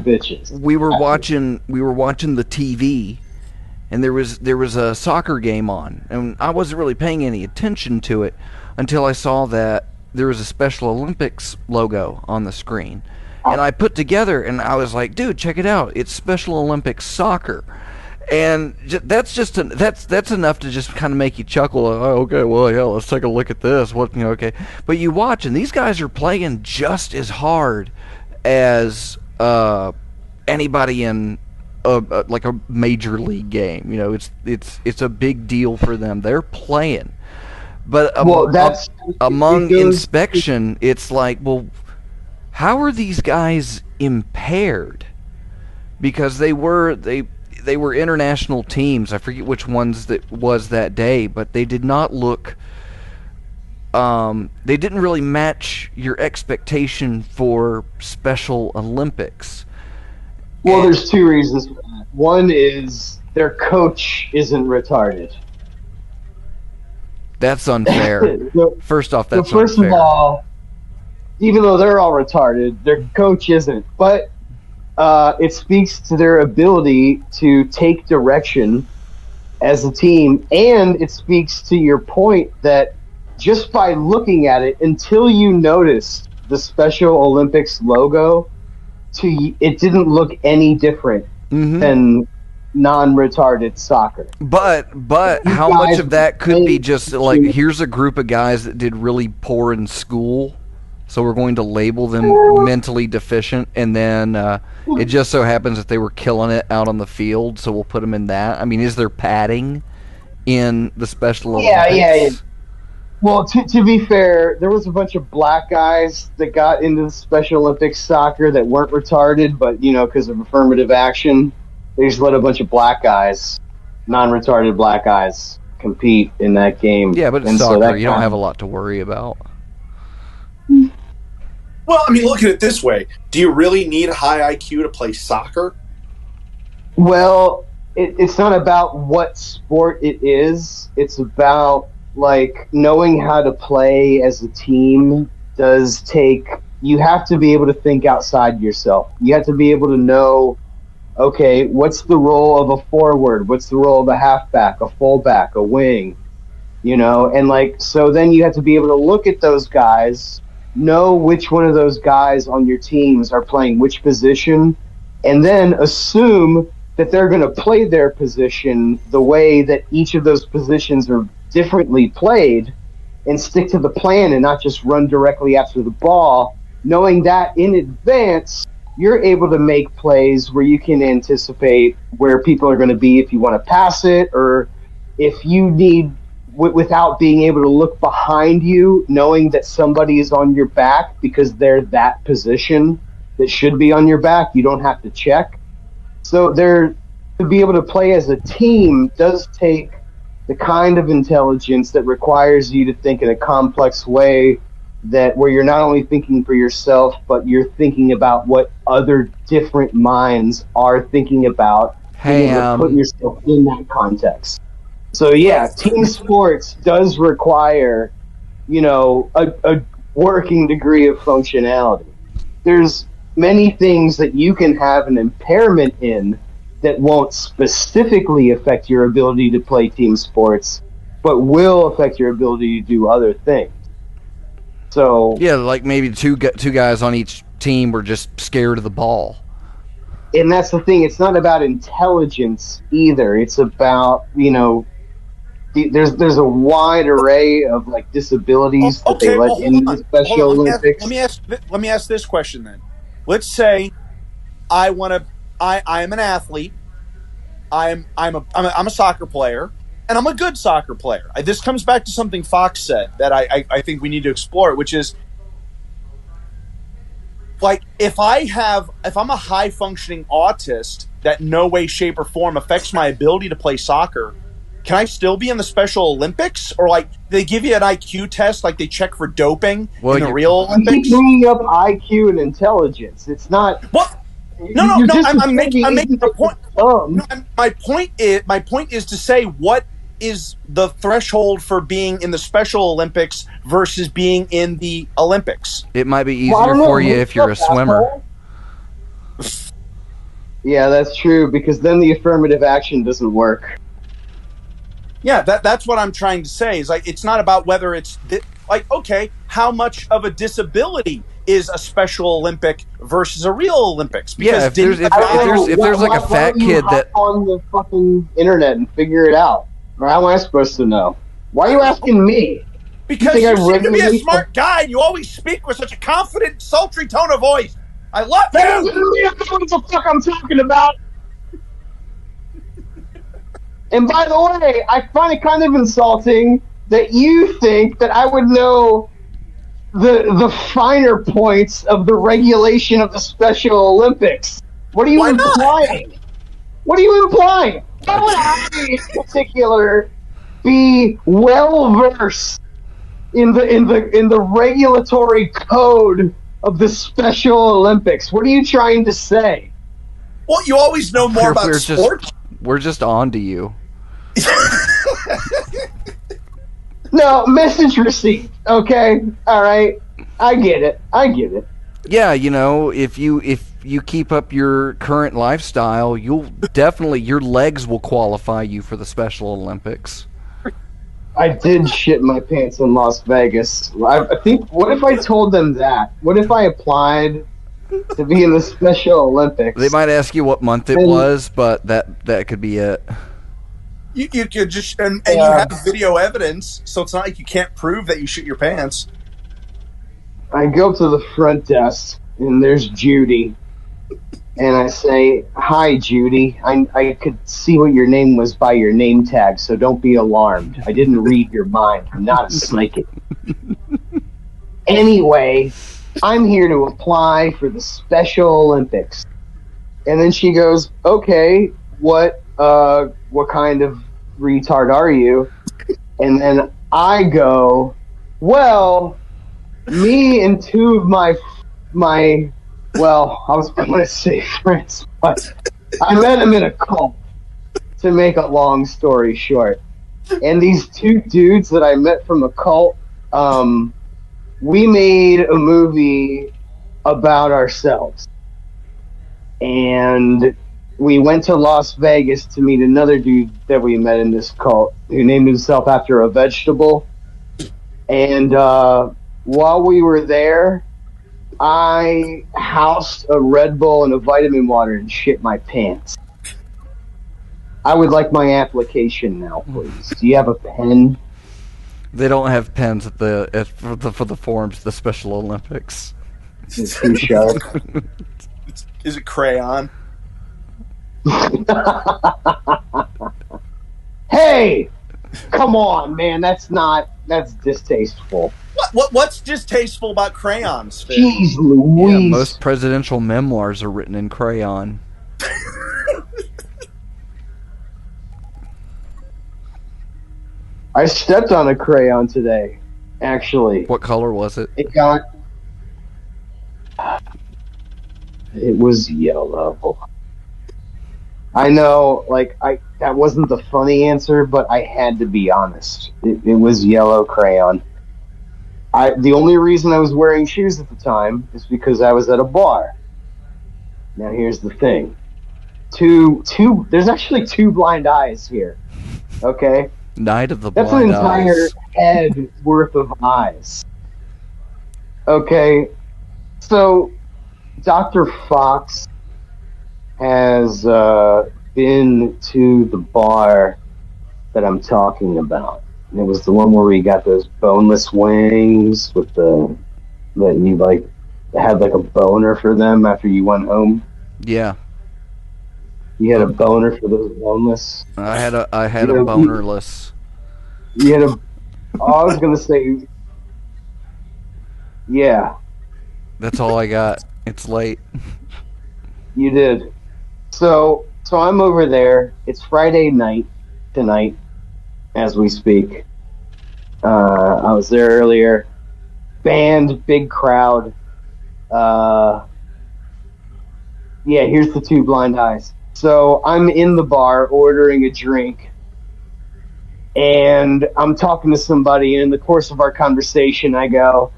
watching the TV, and there was a soccer game on, and I wasn't really paying any attention to it until I saw that there was a Special Olympics logo on the screen. And I put together, and I was like, dude, check it out. It's Special Olympics soccer. And that's enough to just kind of make you chuckle. Oh, okay, well, yeah, let's take a look at this. Okay. But you watch, and these guys are playing just as hard as anybody in a major league game. It's a big deal for them. They're playing. But among inspection, it's like, well, how are these guys impaired? Because they were international teams. I forget which ones that was that day, but they did not look. They didn't really match your expectation for Special Olympics. Well, there's two reasons for that. One is their coach isn't retarded. That's unfair. First off, that's first unfair. Of all, even though they're all retarded, their coach isn't. But it speaks to their ability to take direction as a team, and it speaks to your point that just by looking at it, until you noticed the Special Olympics logo, it didn't look any different than non-retarded soccer. But how much of that could be just like, here's a group of guys that did really poor in school, so we're going to label them mentally deficient, and then It just so happens that they were killing it out on the field, so we'll put them in that. I mean, is there padding in the Special Olympics? Yeah. Well, to be fair, there was a bunch of black guys that got into the Special Olympics soccer that weren't retarded, but, because of affirmative action, they just let a bunch of black guys, non-retarded black guys, compete in that game. Yeah, but in soccer, you don't have a lot to worry about. Well, I mean, look at it this way. Do you really need a high IQ to play soccer? Well, it's not about what sport it is. It's about, knowing how to play as a team does take... You have to be able to think outside yourself. You have to be able to know, okay, what's the role of a forward? What's the role of a halfback, a fullback, a wing? And, so then you have to be able to look at those guys, know which one of those guys on your teams are playing which position, and then assume that they're going to play their position the way that each of those positions are differently played, and stick to the plan and not just run directly after the ball, knowing that in advance you're able to make plays where you can anticipate where people are going to be if you want to pass it, or if you need, without being able to look behind you, knowing that somebody is on your back because they're that position that should be on your back. You don't have to check. So to be able to play as a team does take the kind of intelligence that requires you to think in a complex way, where you're not only thinking for yourself, but you're thinking about what other different minds are thinking about, being able to put yourself in that context. So yeah, team sports does require, a working degree of functionality. There's many things that you can have an impairment in that won't specifically affect your ability to play team sports, but will affect your ability to do other things. So yeah, like maybe two guys on each team were just scared of the ball. And that's the thing. It's not about intelligence either. It's about, there's a wide array of disabilities that they let in the Special Olympics. Let me ask this question then. Let's say I am an athlete. I'm a soccer player, and I'm a good soccer player. This comes back to something Fox said that I think we need to explore, which is if I'm a high functioning autist that no way, shape, or form affects my ability to play soccer, can I still be in the Special Olympics? Or they give you an IQ test, they check for doping in the real Olympics? You keep bringing up IQ and intelligence. It's not. What? No. I'm making a point. No, my point is to say, what is the threshold for being in the Special Olympics versus being in the Olympics? It might be easier for you if you're a swimmer. Yeah, that's true, because then the affirmative action doesn't work. Yeah, that's what I'm trying to say. Is it's not about whether it's okay, how much of a disability is a Special Olympic versus a real Olympics? Because if there's a fat kid that on the fucking internet and figure it out, or how am I supposed to know? Why are you asking me? Because you seem to be a smart guy, and you always speak with such a confident, sultry tone of voice. I love you. That doesn't mean I know what the fuck I'm talking about. And by the way, I find it kind of insulting that you think that I would know the finer points of the regulation of the Special Olympics. What are you implying? What are you implying? Why would I, in particular, be well versed in the regulatory code of the Special Olympics? What are you trying to say? Well, you always know more about sports. We're just on to you. No, message received. Okay, all right. I get it. Yeah, if you keep up your current lifestyle, you'll definitely, your legs will qualify you for the Special Olympics. I did shit my pants in Las Vegas. I think. What if I told them that? What if I applied to be in the Special Olympics? They might ask you what month it was, but that could be it. You could just and you have video evidence, so it's not like you can't prove that you shit your pants. I go up to the front desk, and there's Judy. And I say, "Hi, Judy. I could see what your name was by your name tag, so don't be alarmed. I didn't read your mind. I'm not a psychic. Anyway, I'm here to apply for the Special Olympics." And then she goes, "Okay, what kind of retard are you?" And then I go, "Well, me and two of my well, I was going to say friends, but I met him in a cult, to make a long story short. And these two dudes that I met from a cult, we made a movie about ourselves. And we went to Las Vegas to meet another dude that we met in this cult who named himself after a vegetable. And while we were there, I housed a Red Bull and a vitamin water and shit my pants. I would like my application now, please. Do you have a pen? They don't have pens for the forums, the Special Olympics. It's too sharp. Is it crayon? Hey! Come on, man. That's distasteful. What's distasteful about crayons, Fidd? Jeez Louise. Yeah, most presidential memoirs are written in crayon. I stepped on a crayon today, actually. What color was it? It was yellow. I know, that wasn't the funny answer, but I had to be honest. It was yellow crayon. The only reason I was wearing shoes at the time is because I was at a bar. Now here's the thing. There's actually two blind eyes here. Okay? Night of the That's Blind an entire Eyes. head worth of eyes. Okay? So, Dr. Fox has been to the bar that I'm talking about. And it was the one where we got those boneless wings with that you had a boner for them after you went home. Yeah. You had a boner for those boneless. I had a bonerless. You had I was gonna say. Yeah. That's all I got. It's late. You did. So I'm over there. It's Friday night tonight, as we speak. I was there earlier. Band, big crowd. Yeah, here's the two blind eyes. So I'm in the bar ordering a drink, and I'm talking to somebody, and in the course of our conversation, I go,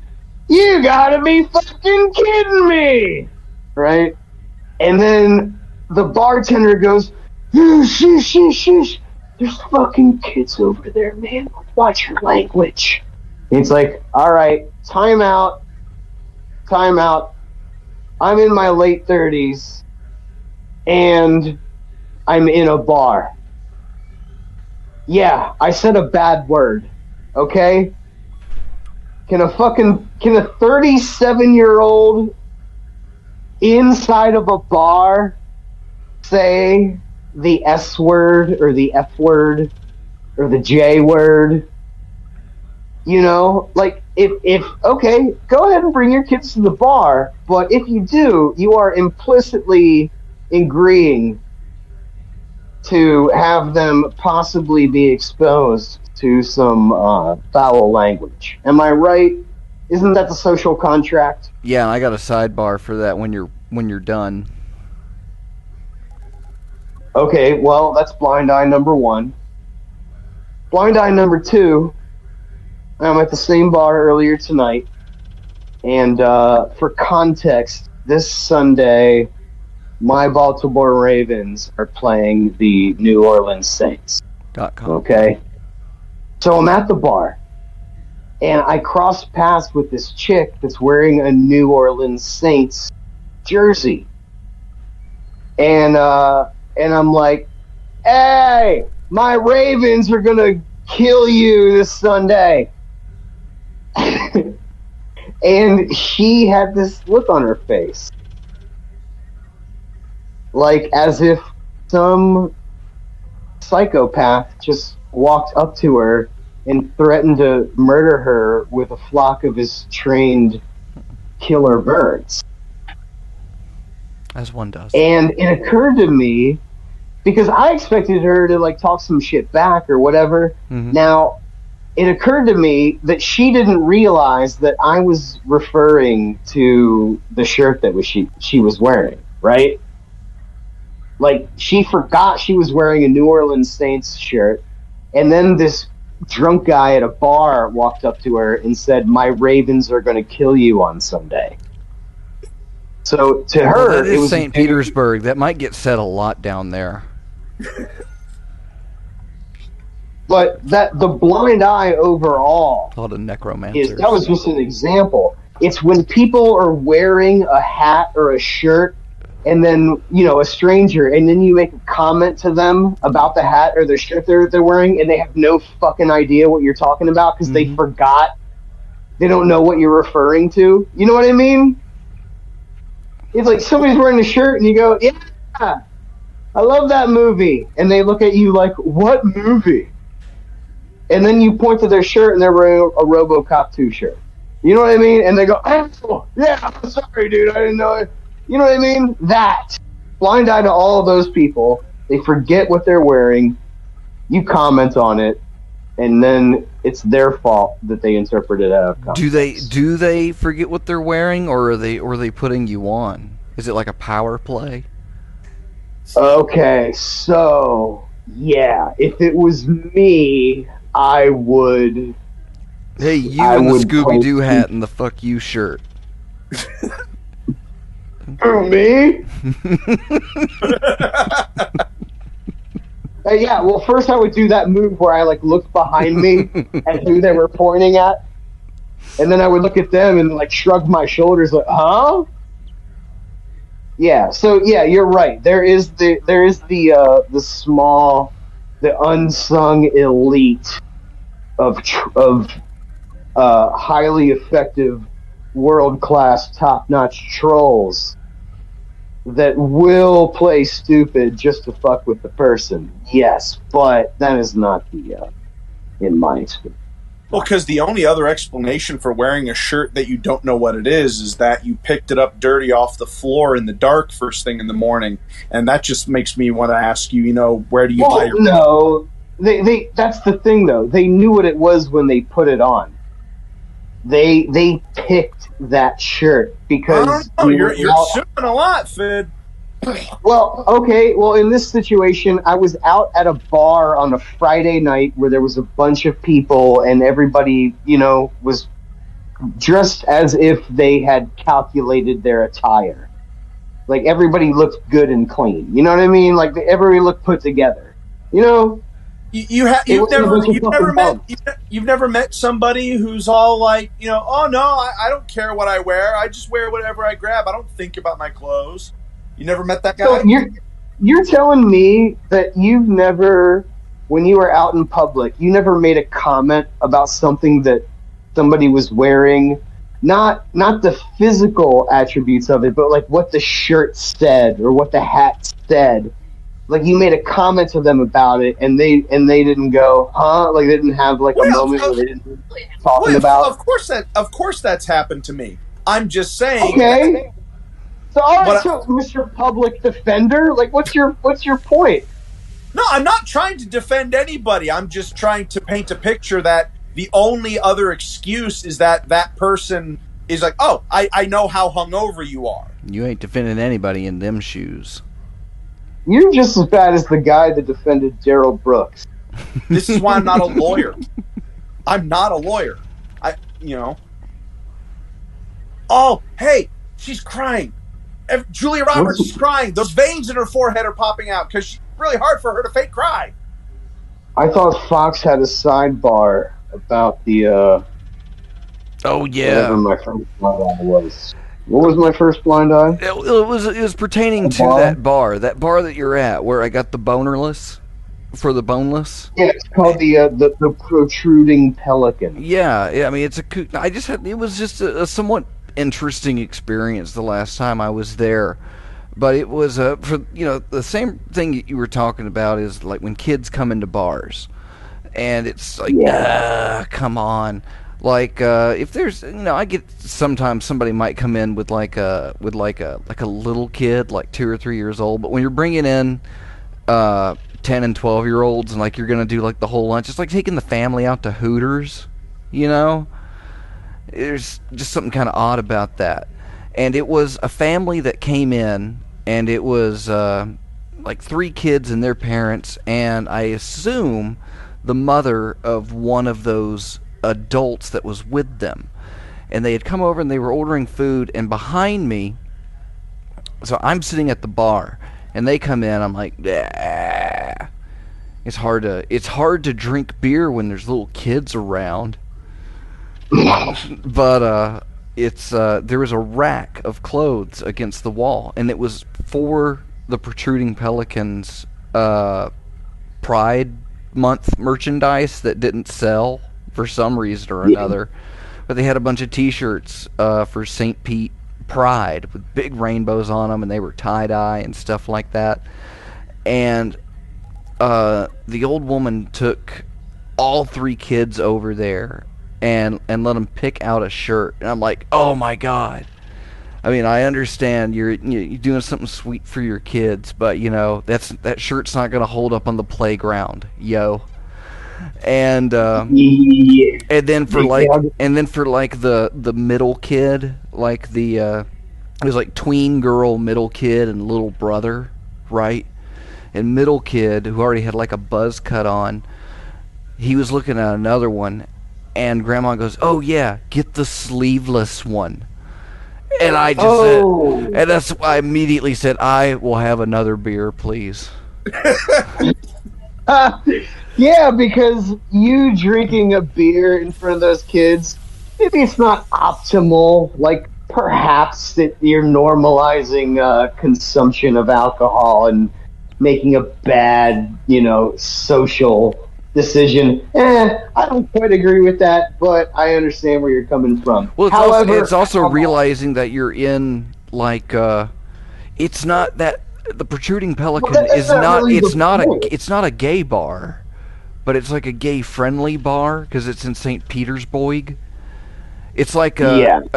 "You gotta be fucking kidding me!" Right? And then the bartender goes, "Shh. There's fucking kids over there, man. Watch your language." And it's like, all right, time out. I'm in my late 30s, and I'm in a bar. Yeah, I said a bad word, okay? Can a 37-year-old inside of a bar say the S word or the F word or the J word? If okay, go ahead and bring your kids to the bar, but if you do, you are implicitly agreeing to have them possibly be exposed to some foul language. Am I right? Isn't that the social contract? Yeah, I got a sidebar for that when you're done. Okay, well, that's blind eye number one. Blind eye number two, I'm at the same bar earlier tonight, and for context, this Sunday, my Baltimore Ravens are playing the New Orleans Saints. .com. Okay? So I'm at the bar, and I cross paths with this chick that's wearing a New Orleans Saints jersey. And I'm like, "Hey, my Ravens are gonna kill you this Sunday." And she had this look on her face. like as if some psychopath just walked up to her and threatened to murder her with a flock of his trained killer birds. As one does. And it occurred to me, because I expected her to like talk some shit back or whatever. Mm-hmm. Now, it occurred to me that she didn't realize that I was referring to the shirt that she was wearing, right? Like, she forgot she was wearing a New Orleans Saints shirt, and then this drunk guy at a bar walked up to her and said, "My Ravens are going to kill you on Sunday." So to her, that is it was St. Petersburg. That might get said a lot down there. But the blind eye overall, A lot of necromancers. that was just an example. It's when people are wearing a hat or a shirt, and then, you know, a stranger, and then you make a comment to them about the hat or the shirt they're wearing, and they have no fucking idea what you're talking about because they forgot. They don't know what you're referring to. You know what I mean? It's like somebody's wearing a shirt, and you go, "Yeah, I love that movie," and they look at you like, "What movie?" And then you point to their shirt, and they're wearing a RoboCop 2 shirt. You know what I mean? And they go, "Oh, yeah, I'm sorry, dude, I didn't know it." You know what I mean? That. Blind eye to all of those people. They forget what they're wearing. You comment on it, and then it's their fault that they interpret it out of context. Do they forget what they're wearing, or are they putting you on? Is it like a power play? Okay, so yeah, if it was me, I would. Hey, you I in the would Scooby-Doo post- hat and the fuck you shirt. For me? Yeah, well, first I would do that move where I like looked behind me at who they were pointing at, and then I would look at them and like shrug my shoulders, like, "Huh?" Yeah. So yeah, you're right. There is the small, the unsung elite of highly effective, world-class, top-notch trolls that will play stupid just to fuck with the person. Yes, but that is not in my experience. Well, because the only other explanation for wearing a shirt that you don't know what it is that you picked it up dirty off the floor in the dark first thing in the morning, and that just makes me want to ask you, where do you buy your... No, they that's the thing, though. They knew what it was when they put it on. They picked that shirt because... I don't know, you're assuming a lot, Fidd. Well, okay. Well, in this situation, I was out at a bar on a Friday night where there was a bunch of people and everybody, was dressed as if they had calculated their attire. Like, everybody looked good and clean. You know what I mean? Like, everybody looked put together. You've never met somebody who's all like, "Oh no, I don't care what I wear. I just wear whatever I grab. I don't think about my clothes." You never met that guy? So you're telling me that you've never, when you were out in public, you never made a comment about something that somebody was wearing, not the physical attributes of it, but like what the shirt said or what the hat said. Like, you made a comment to them about it, and they didn't go, huh? Like, they didn't have like a moment where they didn't talking about. Of course that's happened to me. I'm just saying. Okay. So, all right, so Mr. Public Defender, like, what's your point? No, I'm not trying to defend anybody. I'm just trying to paint a picture that the only other excuse is that person is like, "Oh, I know how hungover you are." You ain't defending anybody in them shoes. You're just as bad as the guy that defended Daryl Brooks. This is why I'm not a lawyer. I'm not a lawyer. Oh, hey, she's crying. Julia Roberts is crying. Those veins in her forehead are popping out because it's really hard for her to fake cry. I thought Fox had a sidebar about the... Oh, yeah. Whatever my first blind eye was. What was my first blind eye? It was pertaining to that bar that you're at, where I got the bonerless for the boneless. Yeah, it's called the protruding pelican. Yeah. I mean, it was just a somewhat interesting experience the last time I was there. But it was for the same thing you were talking about is like when kids come into bars, and it's like, come on. Like if there's, I get sometimes somebody might come in with like a little kid, like 2 or 3 years old. But when you're bringing in 10 and 12-year-olds, and like you're gonna do like the whole lunch, it's like taking the family out to Hooters. There's just something kind of odd about that. And it was a family that came in, and it was like 3 kids and their parents, and I assume the mother of one of those adults that was with them. And they had come over and they were ordering food, and behind me, so I'm sitting at the bar, and they come in. I'm like, ah. It's hard to drink beer when there's little kids around. But there was a rack of clothes against the wall, and it was for the Protruding Pelicans Pride Month merchandise that didn't sell for some reason or another. But they had a bunch of T-shirts for St. Pete Pride with big rainbows on them, and they were tie-dye and stuff like that. And the old woman took all 3 kids over there and let them pick out a shirt. And I'm like, oh my God. I mean, I understand you're doing something sweet for your kids, but that shirt's not going to hold up on the playground, yo. And then for the middle kid, like it was like tween girl, middle kid, and little brother, right? And middle kid, who already had like a buzz cut on, he was looking at another one, and Grandma goes, "Oh yeah, get the sleeveless one." And I just said, and that's why I immediately said, "I will have another beer, please." Yeah, because you drinking a beer in front of those kids, maybe it's not optimal. Like, perhaps that you're normalizing consumption of alcohol and making a bad, social decision. I don't quite agree with that, but I understand where you're coming from. Well, it's also realizing that you're in, like, it's not that the Protruding Pelican is not. Really it's not a gay bar, but it's like a gay-friendly bar because it's in St. Petersburg. It's like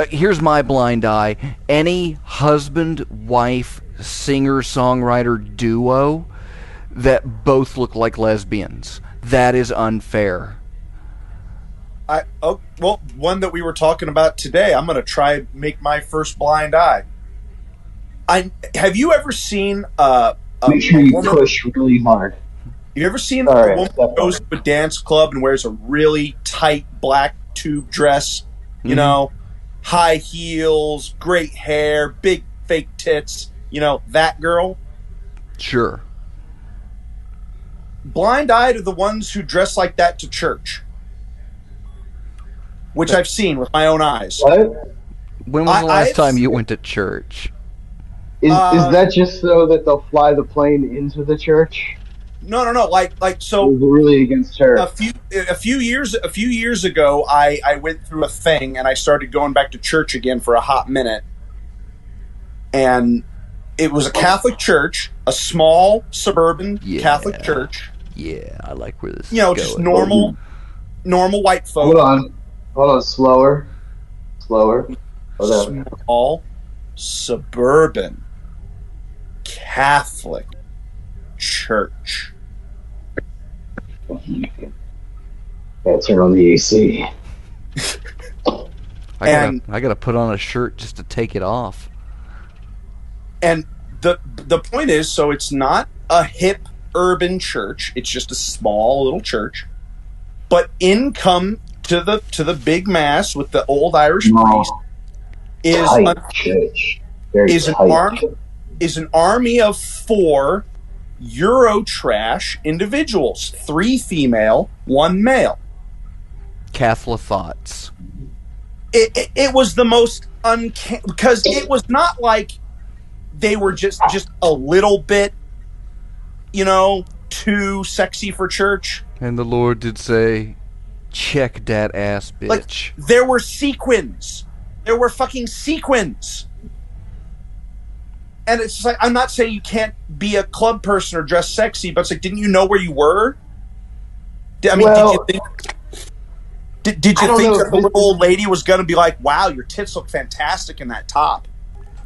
here's my blind eye: any husband-wife singer-songwriter duo that both look like lesbians. That is unfair. One that we were talking about today. I'm going to try make my first blind eye. Have you ever seen make sure you push really hard. Have you ever seen a woman who goes to a dance club and wears a really tight black tube dress? High heels, great hair, big fake tits. That girl? Sure. Blind eye to the ones who dress like that to church. Which I've seen with my own eyes. What? When was the last time you went to church? Is that just so that they'll fly the plane into the church? No. Like so. Is it really against her? A few years ago, I went through a thing and I started going back to church again for a hot minute. And it was a Catholic church, a small suburban Catholic church. Yeah, I like where this is going. Just normal white folk. Hold on, slower. Small suburban Catholic church. Yeah, turn on the AC. I gotta put on a shirt just to take it off. And the point is, so it's not a hip urban church. It's just a small little church. But in come to the big mass with the old Irish priest is an army of 4 Eurotrash individuals, 3 female, 1 male. Catholic thoughts. It was the most uncanny, because it was not like they were just a little bit, too sexy for church. And the Lord did say, check that ass, bitch. Like, there were sequins. There were fucking sequins. And it's just like, I'm not saying you can't be a club person or dress sexy, but it's like, didn't you know where you were? I mean, did you think? Did you think that the little old lady was going to be like, wow, your tits look fantastic in that top?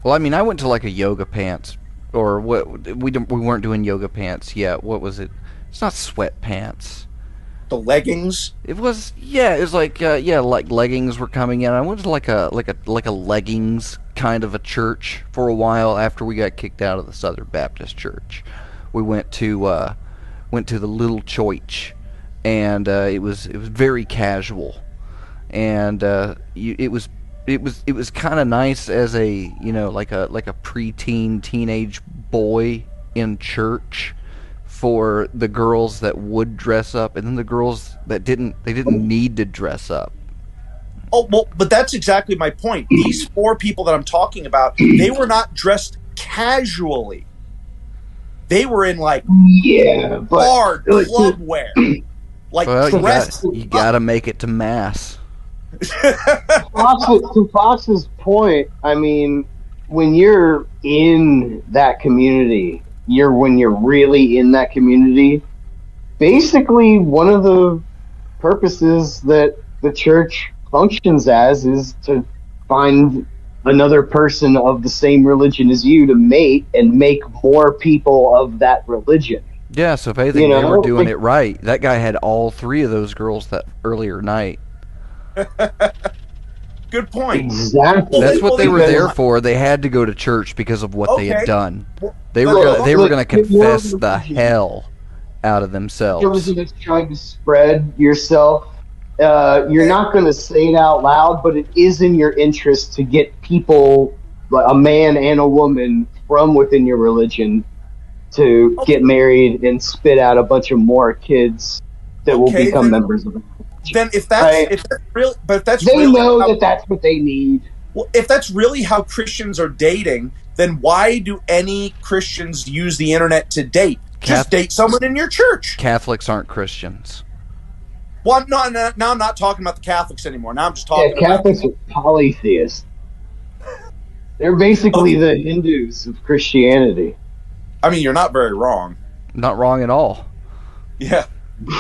Well, I mean, I went to like a yoga pants, or what? We weren't doing yoga pants yet. What was it? It's not sweatpants. The leggings. It was It was like like leggings were coming in. I went to like a leggings kind of a church for a while after we got kicked out of the Southern Baptist Church. We went to the little church, and it was very casual, and it was kind of nice as a like a preteen teenage boy in church, for the girls that would dress up, and then the girls that didn't need to dress up. Oh, well, but that's exactly my point. These 4 people that I'm talking about, they were not dressed casually. They were in like hard club wear. Like, well, you gotta make it to mass. To Fox's point, I mean, when you're in that community, when you're really in that community, basically one of the purposes that the church functions as is to find another person of the same religion as you to mate and make more people of that religion. Yeah, so if anything, they were doing it right. That guy had all 3 of those girls that earlier night. Good point. Exactly. That's what they were there for. They had to go to church because of what they had done. They were going to confess the hell out of themselves. You're just trying to spread yourself. You're not going to say it out loud, but it is in your interest to get people, like a man and a woman from within your religion, to get married and spit out a bunch of more kids that will become members of it. Then if that's real, but if that's they really know that that's what they need. Well, if that's really how Christians are dating, then why do any Christians use the internet to date? Just date someone in your church. Catholics aren't Christians. Well, now I'm not talking about the Catholics anymore. Now I'm just talking about Catholics are polytheists. They're basically the Hindus of Christianity. I mean, you're not very wrong. Not wrong at all. Yeah.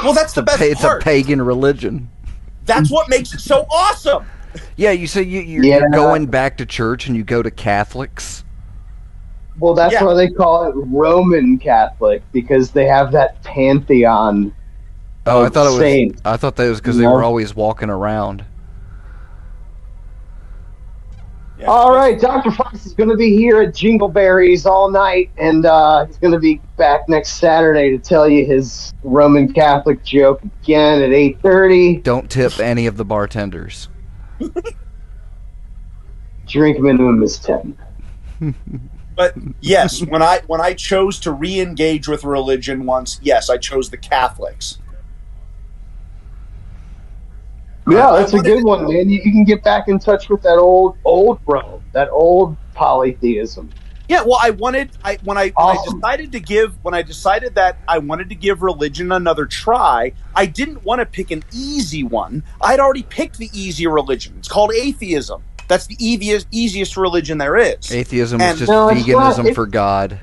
Well, that's the best part. It's a pagan religion. That's what makes it so awesome. Yeah, you say you're going back to church and you go to Catholics. Well, that's why they call it Roman Catholic, because they have that pantheon. Oh, I thought it was. Saints. I thought that was because they were always walking around. Yeah. All right, Dr. Fox is going to be here at Jingleberries all night, and he's going to be back next Saturday to tell you his Roman Catholic joke again at 8:30. Don't tip any of the bartenders. Drink minimum is 10. But yes, when I chose to re-engage with religion once, yes, I chose the Catholics. Yeah, that's a good one, man. You can get back in touch with that old Rome, that old polytheism. Yeah, well, when I decided that I wanted to give religion another try, I didn't want to pick an easy one. I'd already picked the easy religion. It's called atheism. That's the easiest religion there is. Atheism is just veganism for God.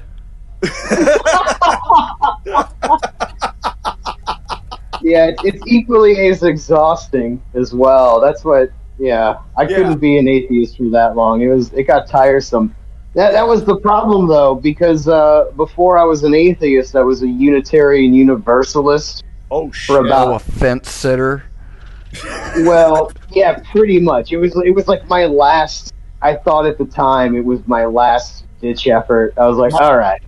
Yeah, it's equally as exhausting as well. That's what. Yeah, I couldn't be an atheist for that long. It got tiresome. That was the problem, though, because before I was an atheist, I was a Unitarian Universalist. Oh shit! For about a fence sitter. Well, yeah, pretty much. It was like my last. I thought at the time it was my last ditch effort. I was like, all right.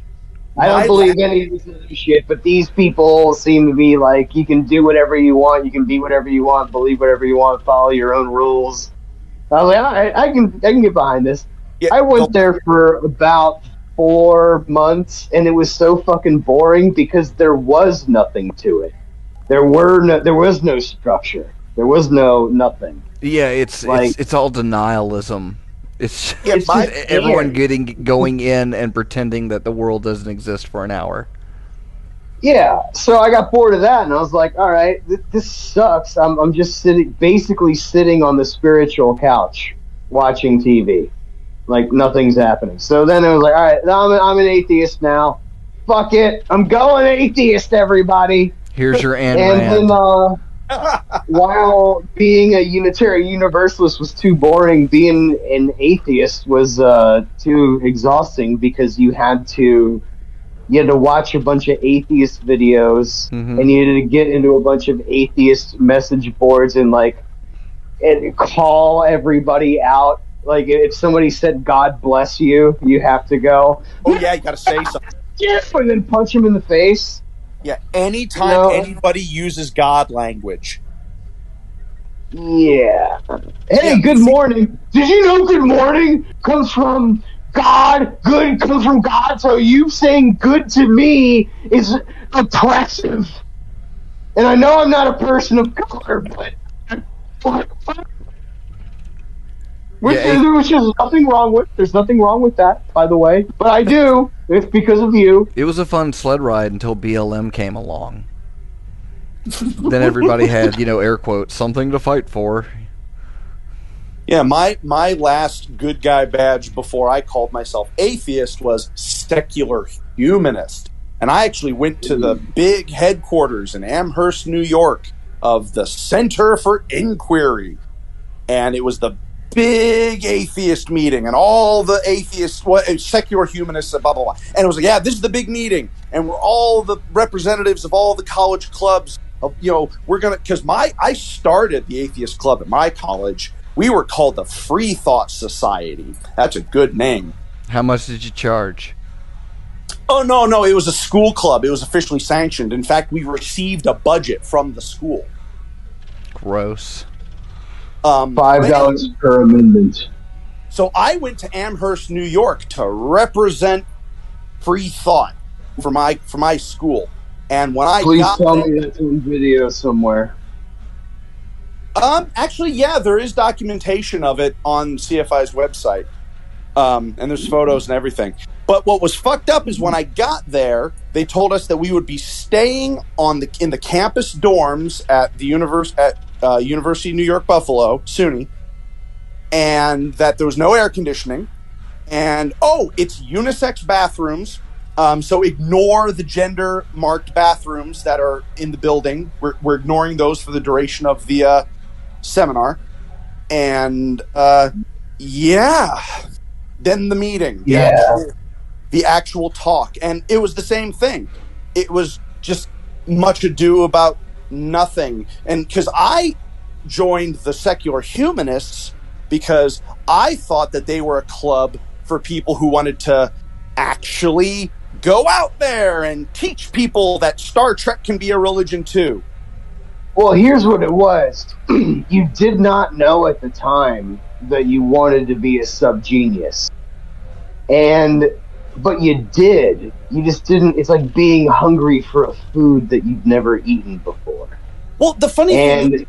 I don't believe any of this other shit, but these people seem to be like, you can do whatever you want, you can be whatever you want, believe whatever you want, follow your own rules. I was like, all right, I can get behind this. Yeah, I went there for about 4 months, and it was so fucking boring because there was nothing to it. There was no structure. There was nothing. Yeah, it's all denialism. It's just everyone going in and pretending that the world doesn't exist for an hour. Yeah, so I got bored of that, and I was like, all right, this sucks. I'm just basically sitting on the spiritual couch watching TV. Like, nothing's happening. So then I was like, all right, I'm an atheist now. Fuck it. I'm going atheist, everybody. Here's your Ayn And Rand. then, while being a Unitarian Universalist was too boring, being an atheist was too exhausting because you had to watch a bunch of atheist videos, and you had to get into a bunch of atheist message boards and call everybody out. Like, if somebody said "God bless you," you have to go, oh yeah, you got to say something. and then punch him in the face. Yeah, anytime anybody uses God language. Yeah. Hey, good morning. Did you know good morning comes from God? Good comes from God, so you saying good to me is oppressive. And I know I'm not a person of color, but which is nothing wrong with. There's nothing wrong with that, by the way. But I do. It's because of you. It was a fun sled ride until BLM came along. Then everybody had, air quotes, something to fight for. Yeah, my last good guy badge before I called myself atheist was secular humanist. And I actually went to the big headquarters in Amherst, New York, of the Center for Inquiry. And it was the big atheist meeting, and all the atheists, secular humanists, blah, blah, blah. And it was like, yeah, this is the big meeting. And we're all the representatives of all the college clubs. We're going to, because I started the atheist club at my college. We were called the Free Thought Society. That's a good name. How much did you charge? Oh, no. It was a school club. It was officially sanctioned. In fact, we received a budget from the school. Gross. $5 per amendment. So I went to Amherst, New York to represent free thought for my school. And when I Please tell me that's on video somewhere. Actually, yeah, there is documentation of it on CFI's website. And there's photos and everything. But what was fucked up is when I got there, they told us that we would be staying in the campus dorms at the University of New York Buffalo, SUNY, and that there was no air conditioning. And it's unisex bathrooms. So ignore the gender-marked bathrooms that are in the building. We're ignoring those for the duration of the seminar. And then the meeting. The actual talk. And it was the same thing. It was just much ado about nothing. And because I joined the secular humanists because I thought that they were a club for people who wanted to actually go out there and teach people that Star Trek can be a religion too. Well, here's what it was. You did not know at the time that you wanted to be a subgenius. But you did. You just didn't. It's like being hungry for a food that you've never eaten before. Well, the funny thing...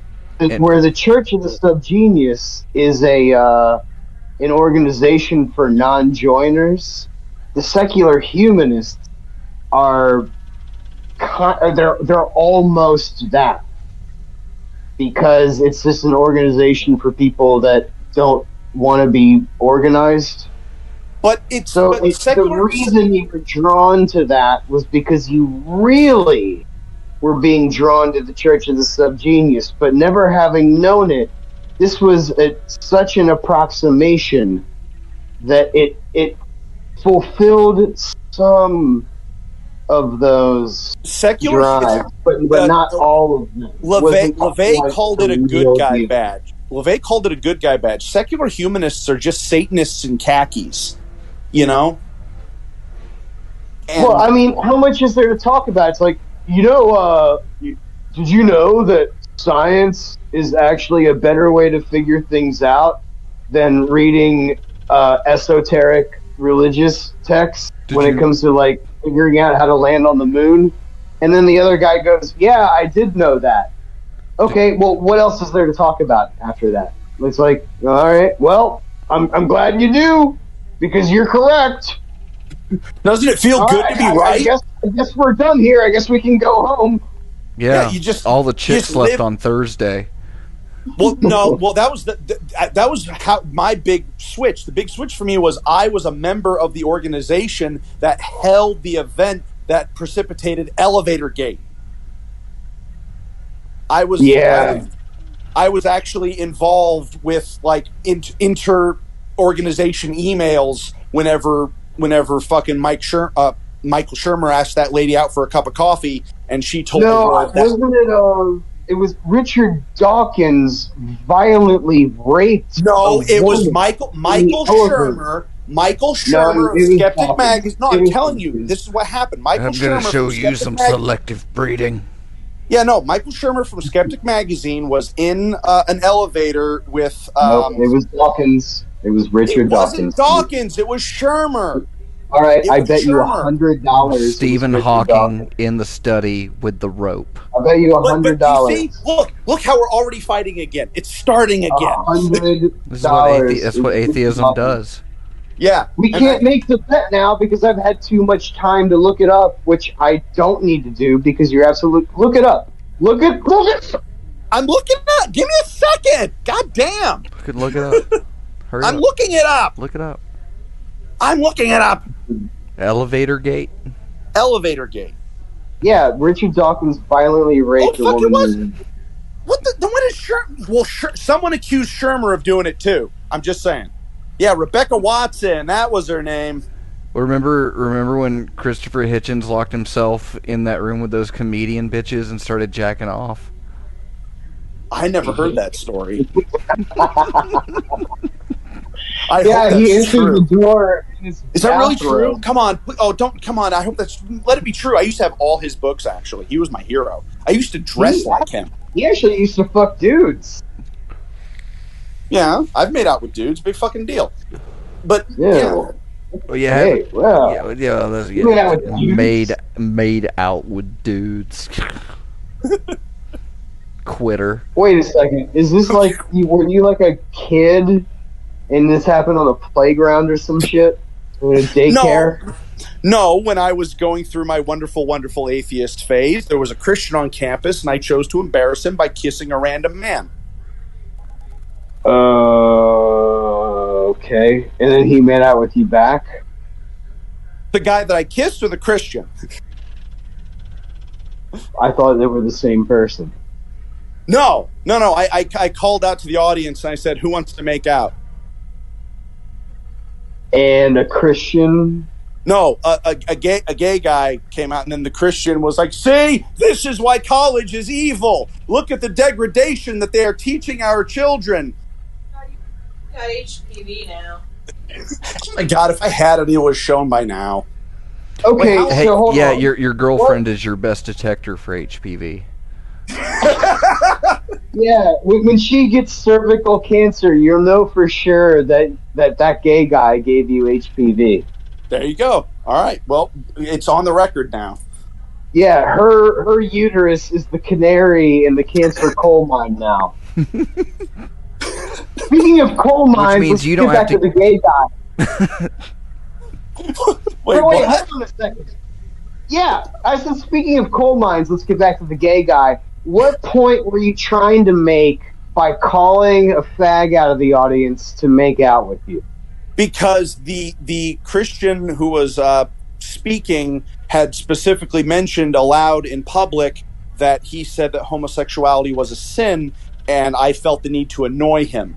where the Church of the Subgenius is an organization for non-joiners, the secular humanists are they're almost that, because it's just an organization for people that don't want to be organized. But the reason you were drawn to that was because you really were being drawn to the Church of the Subgenius, but never having known it, this was such an approximation that it fulfilled some of those drives, but not all of them. LeVay called it a good guy badge. LeVay called it a good guy badge. Secular humanists are just Satanists in khakis, And, well, I mean, how much is there to talk about? It's like, did you know that science is actually a better way to figure things out than reading esoteric religious texts it comes to figuring out how to land on the moon? And then the other guy goes, yeah, I did know that. Okay, well, what else is there to talk about after that? It's like, all right, well, I'm glad you do, because you're correct. Doesn't it feel good to be right? I guess we're done here. I guess we can go home. Yeah, all the chicks left on Thursday. Well, no. Well, that was that was how my big switch. The big switch for me was I was a member of the organization that held the event that precipitated Elevator Gate. I was actually involved with like inter organization emails whenever fucking Michael Shermer asked that lady out for a cup of coffee, and she told the world that wasn't it? It was Richard Dawkins violently raped. no, it was Michael Shermer. Shermer of Skeptic Magazine. No, I'm telling you, this is what happened. Michael I'm Shermer going to show from you Skeptic some Magazine. selective breeding. Yeah, no, Michael Shermer from Skeptic Magazine was in an elevator with. No, it was Dawkins. It was Richard Dawkins. It wasn't Dawkins. It was Shermer. All right, I bet you $100. Stephen Hawking in the study with the rope. I bet you $100. Look how we're already fighting again. It's starting again. $100. That's what atheism does. Yeah. We can't make the bet now because I've had too much time to look it up, which I don't need to do because you're absolutely... Look it up. Look it. I'm looking it up. Give me a second. God damn. Look it up. Hurry I'm up. looking it up. Look it up. I'm looking it up. Elevator Gate. Elevator Gate. Yeah, Richard Dawkins violently raped a woman. What is Shermer? Well, someone accused Shermer of doing it too. I'm just saying. Yeah, Rebecca Watson. That was her name. Remember when Christopher Hitchens locked himself in that room with those comedian bitches and started jacking off? I never heard that story. He entered the door. Is that really true? Come on. Come on. I hope let it be true. I used to have all his books, actually. He was my hero. I used to dress like him. He actually used to fuck dudes. Yeah, I've made out with dudes. Big fucking deal. But, yeah. Well, yeah, made out with dudes. Quitter. Wait a second. Is this like were you like a kid and this happened on a playground or some shit? Or a daycare? No, when I was going through my wonderful, wonderful atheist phase, there was a Christian on campus, and I chose to embarrass him by kissing a random man. Okay. And then he made out with you back? The guy that I kissed or the Christian? I thought they were the same person. No. I called out to the audience and I said, "Who wants to make out?" And a Christian? No, a gay guy came out, and then the Christian was like, "See, this is why college is evil. Look at the degradation that they are teaching our children." You got HPV now. Oh my God, if I had it, it was shown by now. Okay, hey, so hold on. Your girlfriend is your best detector for HPV. Yeah, when she gets cervical cancer, you'll know for sure that gay guy gave you HPV. There you go. All right. Well, it's on the record now. Yeah, her uterus is the canary in the cancer coal mine now. Speaking of coal mines, means let's you get don't back have to the gay guy. Wait, hold on a second. Yeah, I said speaking of coal mines, let's get back to the gay guy. What point were you trying to make by calling a fag out of the audience to make out with you? Because the Christian who was speaking had specifically mentioned aloud in public that he said that homosexuality was a sin, and I felt the need to annoy him.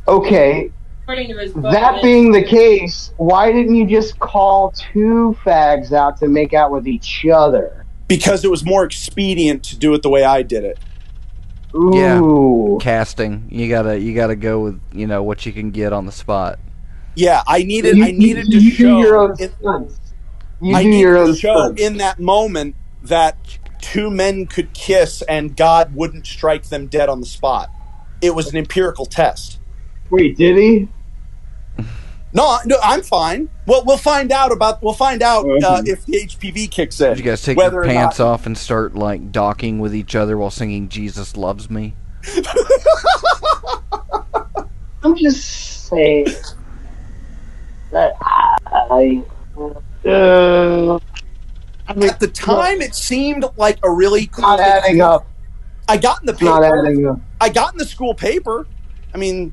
Okay. That being the case, why didn't you just call two fags out to make out with each other? Because it was more expedient to do it the way I did it. Ooh. Yeah, casting. You gotta go with what you can get on the spot. Yeah, I needed to show in that moment that two men could kiss and God wouldn't strike them dead on the spot. It was an empirical test. Wait, did he? No, I'm fine. Well, we'll find out if the HPV kicks in. Did you guys take your pants off and start like docking with each other while singing "Jesus Loves Me"? I'm just saying that at the time it seemed like a really cool not adding up. I got in the It's not paper. adding up. I got in the school paper. I mean,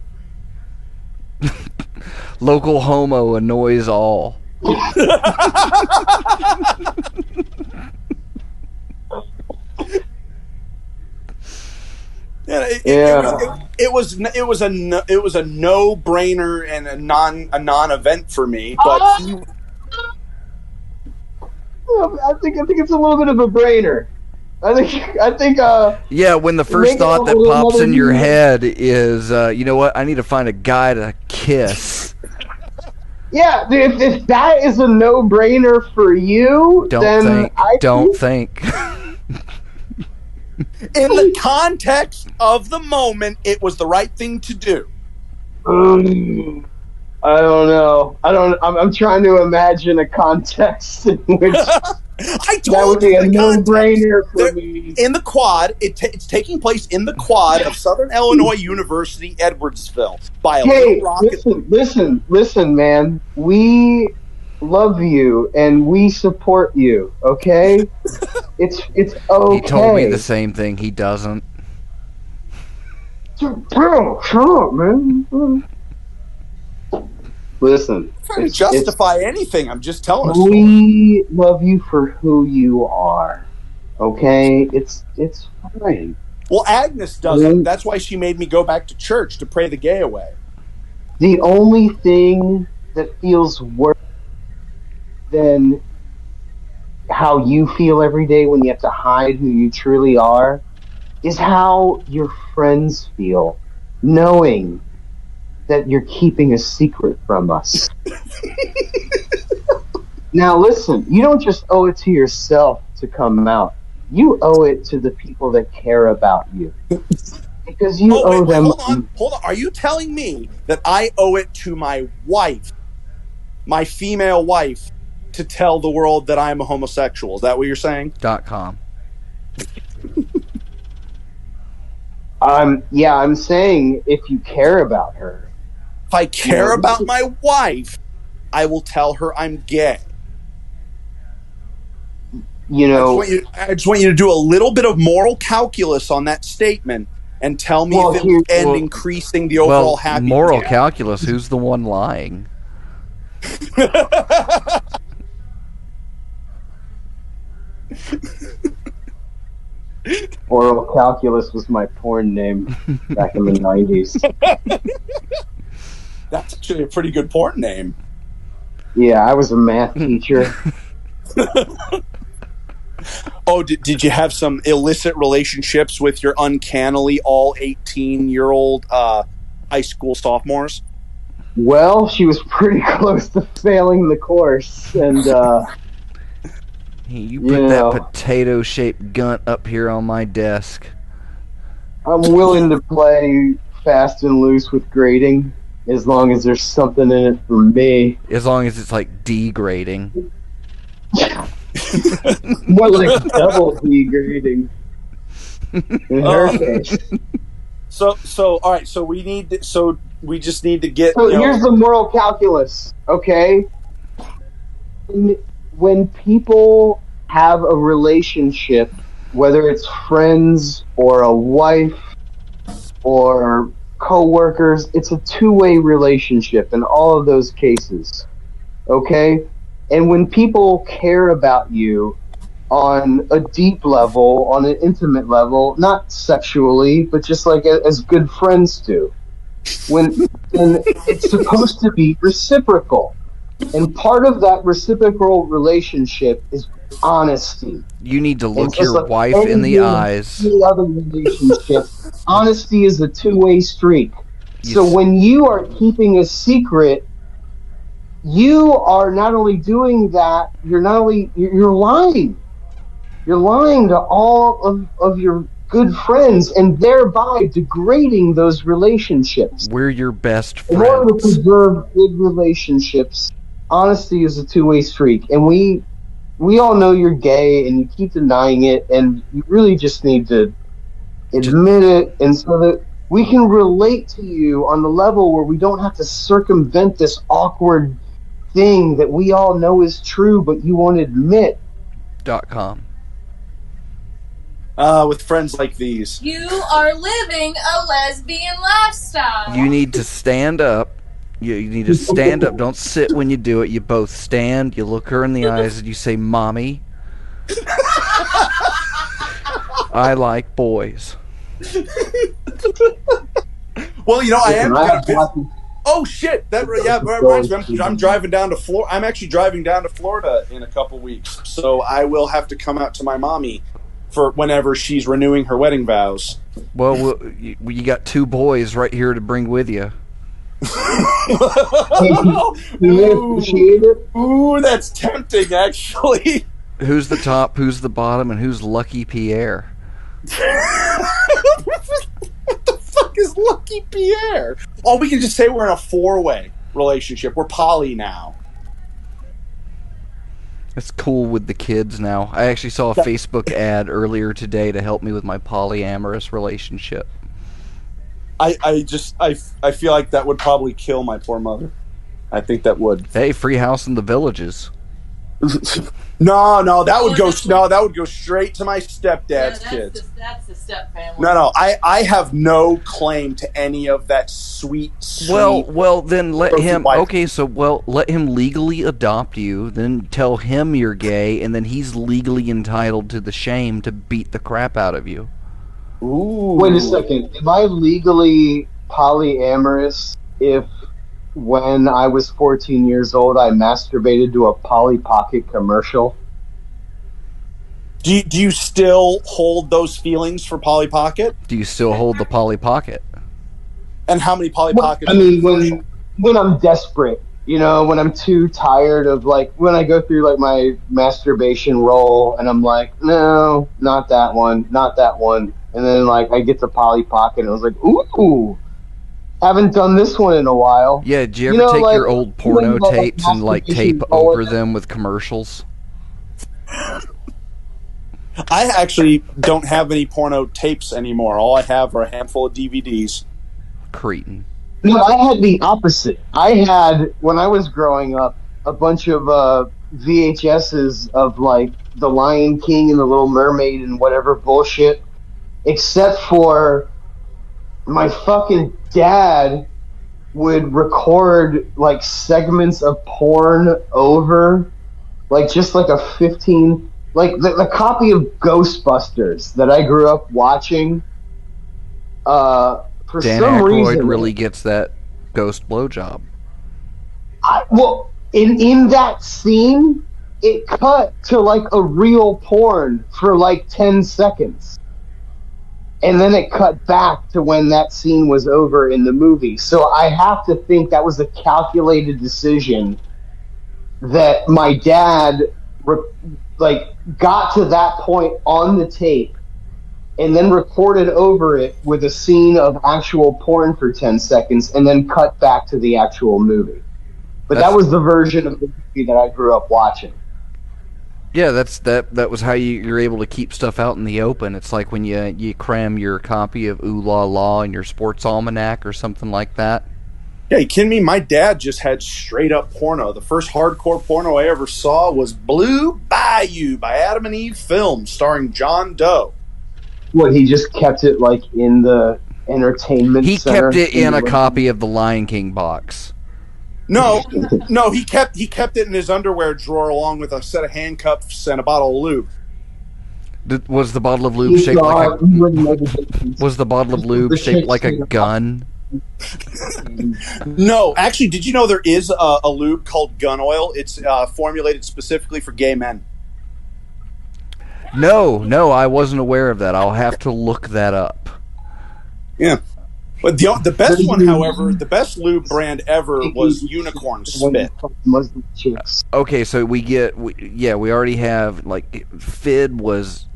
Local homo annoys all. yeah, Yeah. it was a no brainer and a non event for me. But I think it's a little bit of a brainer. I think. Yeah, when the first Make thought it that a pops little in your more- head is, you know what? I need to find a guy to kiss. Yeah, if that is a no-brainer for you, then Don't think. in the context of the moment, it was the right thing to do. I don't know. I'm trying to imagine a context in which I told that would be you a the no-brainer for There- me. In the quad, it's taking place in the quad of Southern Illinois University, Edwardsville, by a Hey, little rocket. listen, man. We love you and we support you. Okay, it's okay. He told me the same thing. He doesn't. Bro, shut up, man. Listen, I'm trying to justify anything. I'm just telling a story. we love you for who you are. Okay, it's fine. Well, Agnes doesn't. That's why she made me go back to church to pray the gay away. The only thing that feels worse than how you feel every day when you have to hide who you truly are is how your friends feel, knowing that you're keeping a secret from us. Now listen, you don't just owe it to yourself to come out. You owe it to the people that care about you. Because you owe them... Hold on. Are you telling me that I owe it to my wife, my female wife, to tell the world that I'm a homosexual? Is that what you're saying? .com. I'm saying if you care about her. If I care about my wife, I will tell her I'm gay. You know, I just want you to do a little bit of moral calculus on that statement and tell me if it will end increasing the overall happiness. Moral calculus, who's the one lying? Oral calculus was my porn name back in the 90s. That's actually a pretty good porn name. Yeah, I was a math teacher. Oh, did you have some illicit relationships with your uncannily all 18-year-old high school sophomores? Well, she was pretty close to failing the course, and Hey, you put that potato-shaped gunt up here on my desk. I'm willing to play fast and loose with grading as long as there's something in it for me. As long as it's like degrading. More like double degrading. In her case. So all right. So we just need to get. So here's the moral calculus. Okay, when people have a relationship, whether it's friends or a wife or co-workers, it's a two-way relationship in all of those cases. Okay? And when people care about you on a deep level, on an intimate level, not sexually, but just like as good friends do, when it's supposed to be reciprocal. And part of that reciprocal relationship is honesty. You need to look your wife in the eyes. Any other relationship, honesty is a two-way street. So when you are keeping a secret, you are not only doing that, you're lying. You're lying to all of your good friends and thereby degrading those relationships. We're your best friends. In order to preserve good relationships, honesty is a two-way streak. And we all know you're gay and you keep denying it, and you really just need to admit it, and so that we can relate to you on the level where we don't have to circumvent this awkward thing that we all know is true but you won't admit. .com. With friends like these. You are living a lesbian lifestyle. You need to stand up. You need to stand up. Don't sit when you do it. You both stand. You look her in the eyes and you say, "Mommy, I like boys." Well, I am kind of. Oh shit! That reminds me. I'm driving down to Florida. I'm actually driving down to Florida in a couple weeks, so I will have to come out to my mommy for whenever she's renewing her wedding vows. Well, you got 2 boys right here to bring with you. Ooh, that's tempting, actually. Who's the top? Who's the bottom? And who's Lucky Pierre? What the fuck is Lucky Pierre? Oh, we can just say we're in a 4-way relationship. We're poly now. It's cool with the kids now. I actually saw a Facebook ad earlier today to help me with my polyamorous relationship. I feel like that would probably kill my poor mother. I think that would. Hey, free house in the Villages. No, that would go straight to my stepdad's kids. That's the step family. No, I have no claim to any of that sweet. Well, then let him. Okay, so let him legally adopt you. Then tell him you're gay, and then he's legally entitled to the shame to beat the crap out of you. Ooh. Wait a second. Am I legally polyamorous if, when I was 14 years old, I masturbated to a Polly Pocket commercial? Do you still hold those feelings for Polly Pocket? Do you still hold the Polly Pocket? And how many Polly Pockets? I mean, when I'm desperate, when I'm too tired of, when I go through, my masturbation roll, and I'm like, no, not that one, not that one. And then, I get to Polly Pocket, and I was like, ooh, haven't done this one in a while. Yeah, did you ever take your old porno tapes and, tape over them with commercials? I actually don't have any porno tapes anymore. All I have are a handful of DVDs. Cretin. No, I had the opposite. I had, when I was growing up, a bunch of VHSs of, The Lion King and The Little Mermaid and whatever bullshit, except for my fucking dad would record, segments of porn over, just a 15... the copy of Ghostbusters that I grew up watching, for Dan some Aykroyd reason... really gets that ghost blowjob. In that scene, it cut to, a real porn for, 10 seconds. And then it cut back to when that scene was over in the movie. So I have to think that was a calculated decision that my dad, got to that point on the tape and then recorded over it with a scene of actual porn for 10 seconds and then cut back to the actual movie. But that was the version of the movie that I grew up watching. Yeah, that was how you're able to keep stuff out in the open. It's like when you cram your copy of Ooh La La in your sports almanac or something like that. Yeah, you kidding me? My dad just had straight up porno. The first hardcore porno I ever saw was Blue Bayou by Adam and Eve Films, starring John Doe. What, he just kept it in the entertainment center? He kept it in a copy of the Lion King box. No, he kept it in his underwear drawer along with a set of handcuffs and a bottle of lube. Was the bottle of lube shaped like a gun? No, actually, did you know there is a lube called gun oil? It's formulated specifically for gay men. No, I wasn't aware of that. I'll have to look that up. Yeah. But the best one, however, the best lube brand ever was Unicorn Spit. Okay, so we already have, Fidd was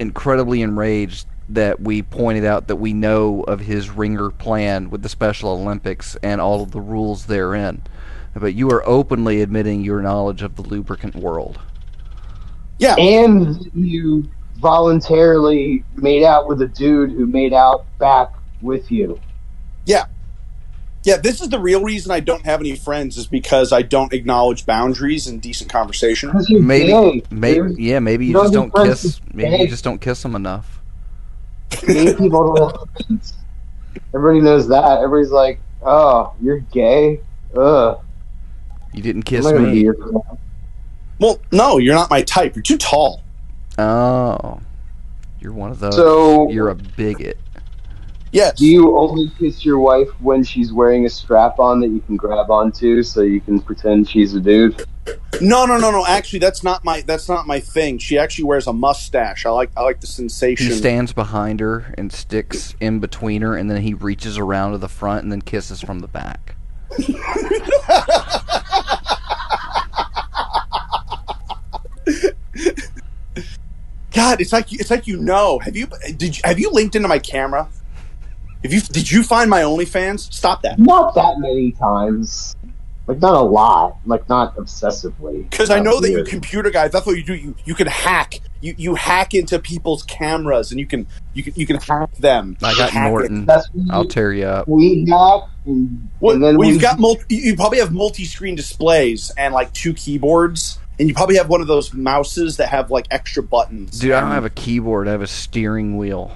incredibly enraged that we pointed out that we know of his ringer plan with the Special Olympics and all of the rules therein. But you are openly admitting your knowledge of the lubricant world. Yeah. And you voluntarily made out with a dude who made out back with you. Yeah, this is the real reason I don't have any friends, is because I don't acknowledge boundaries and decent conversation. Maybe you just don't kiss. Maybe you just don't kiss them enough. Gay people don't have friends. Everybody knows that. Everybody's like, "Oh, you're gay? Ugh, You didn't I'm kiss not gonna be me. your friend." Well, no, you're not my type. You're too tall. Oh. You're one of those. So- You're a bigot. Yes. Do you only kiss your wife when she's wearing a strap-on that you can grab onto, so you can pretend she's a dude? No. Actually, that's not my thing. She actually wears a mustache. I like the sensation. He stands behind her and sticks in between her, and then he reaches around to the front and then kisses from the back. God, it's like you know. Have you linked into my camera? Did you find my OnlyFans? Stop that. Not that many times. Like, not a lot. Like, not obsessively. Because I know that you Weird. computer guys. That's what you do. You can hack. You hack into people's cameras, and you can hack them. I got Hack it. Norton. That's what I'll tear you up. we got, and then Well, you've got you probably have multi-screen displays and like 2 keyboards, and you probably have one of those mouses that have like extra buttons. Dude, I don't have a keyboard. I have a steering wheel.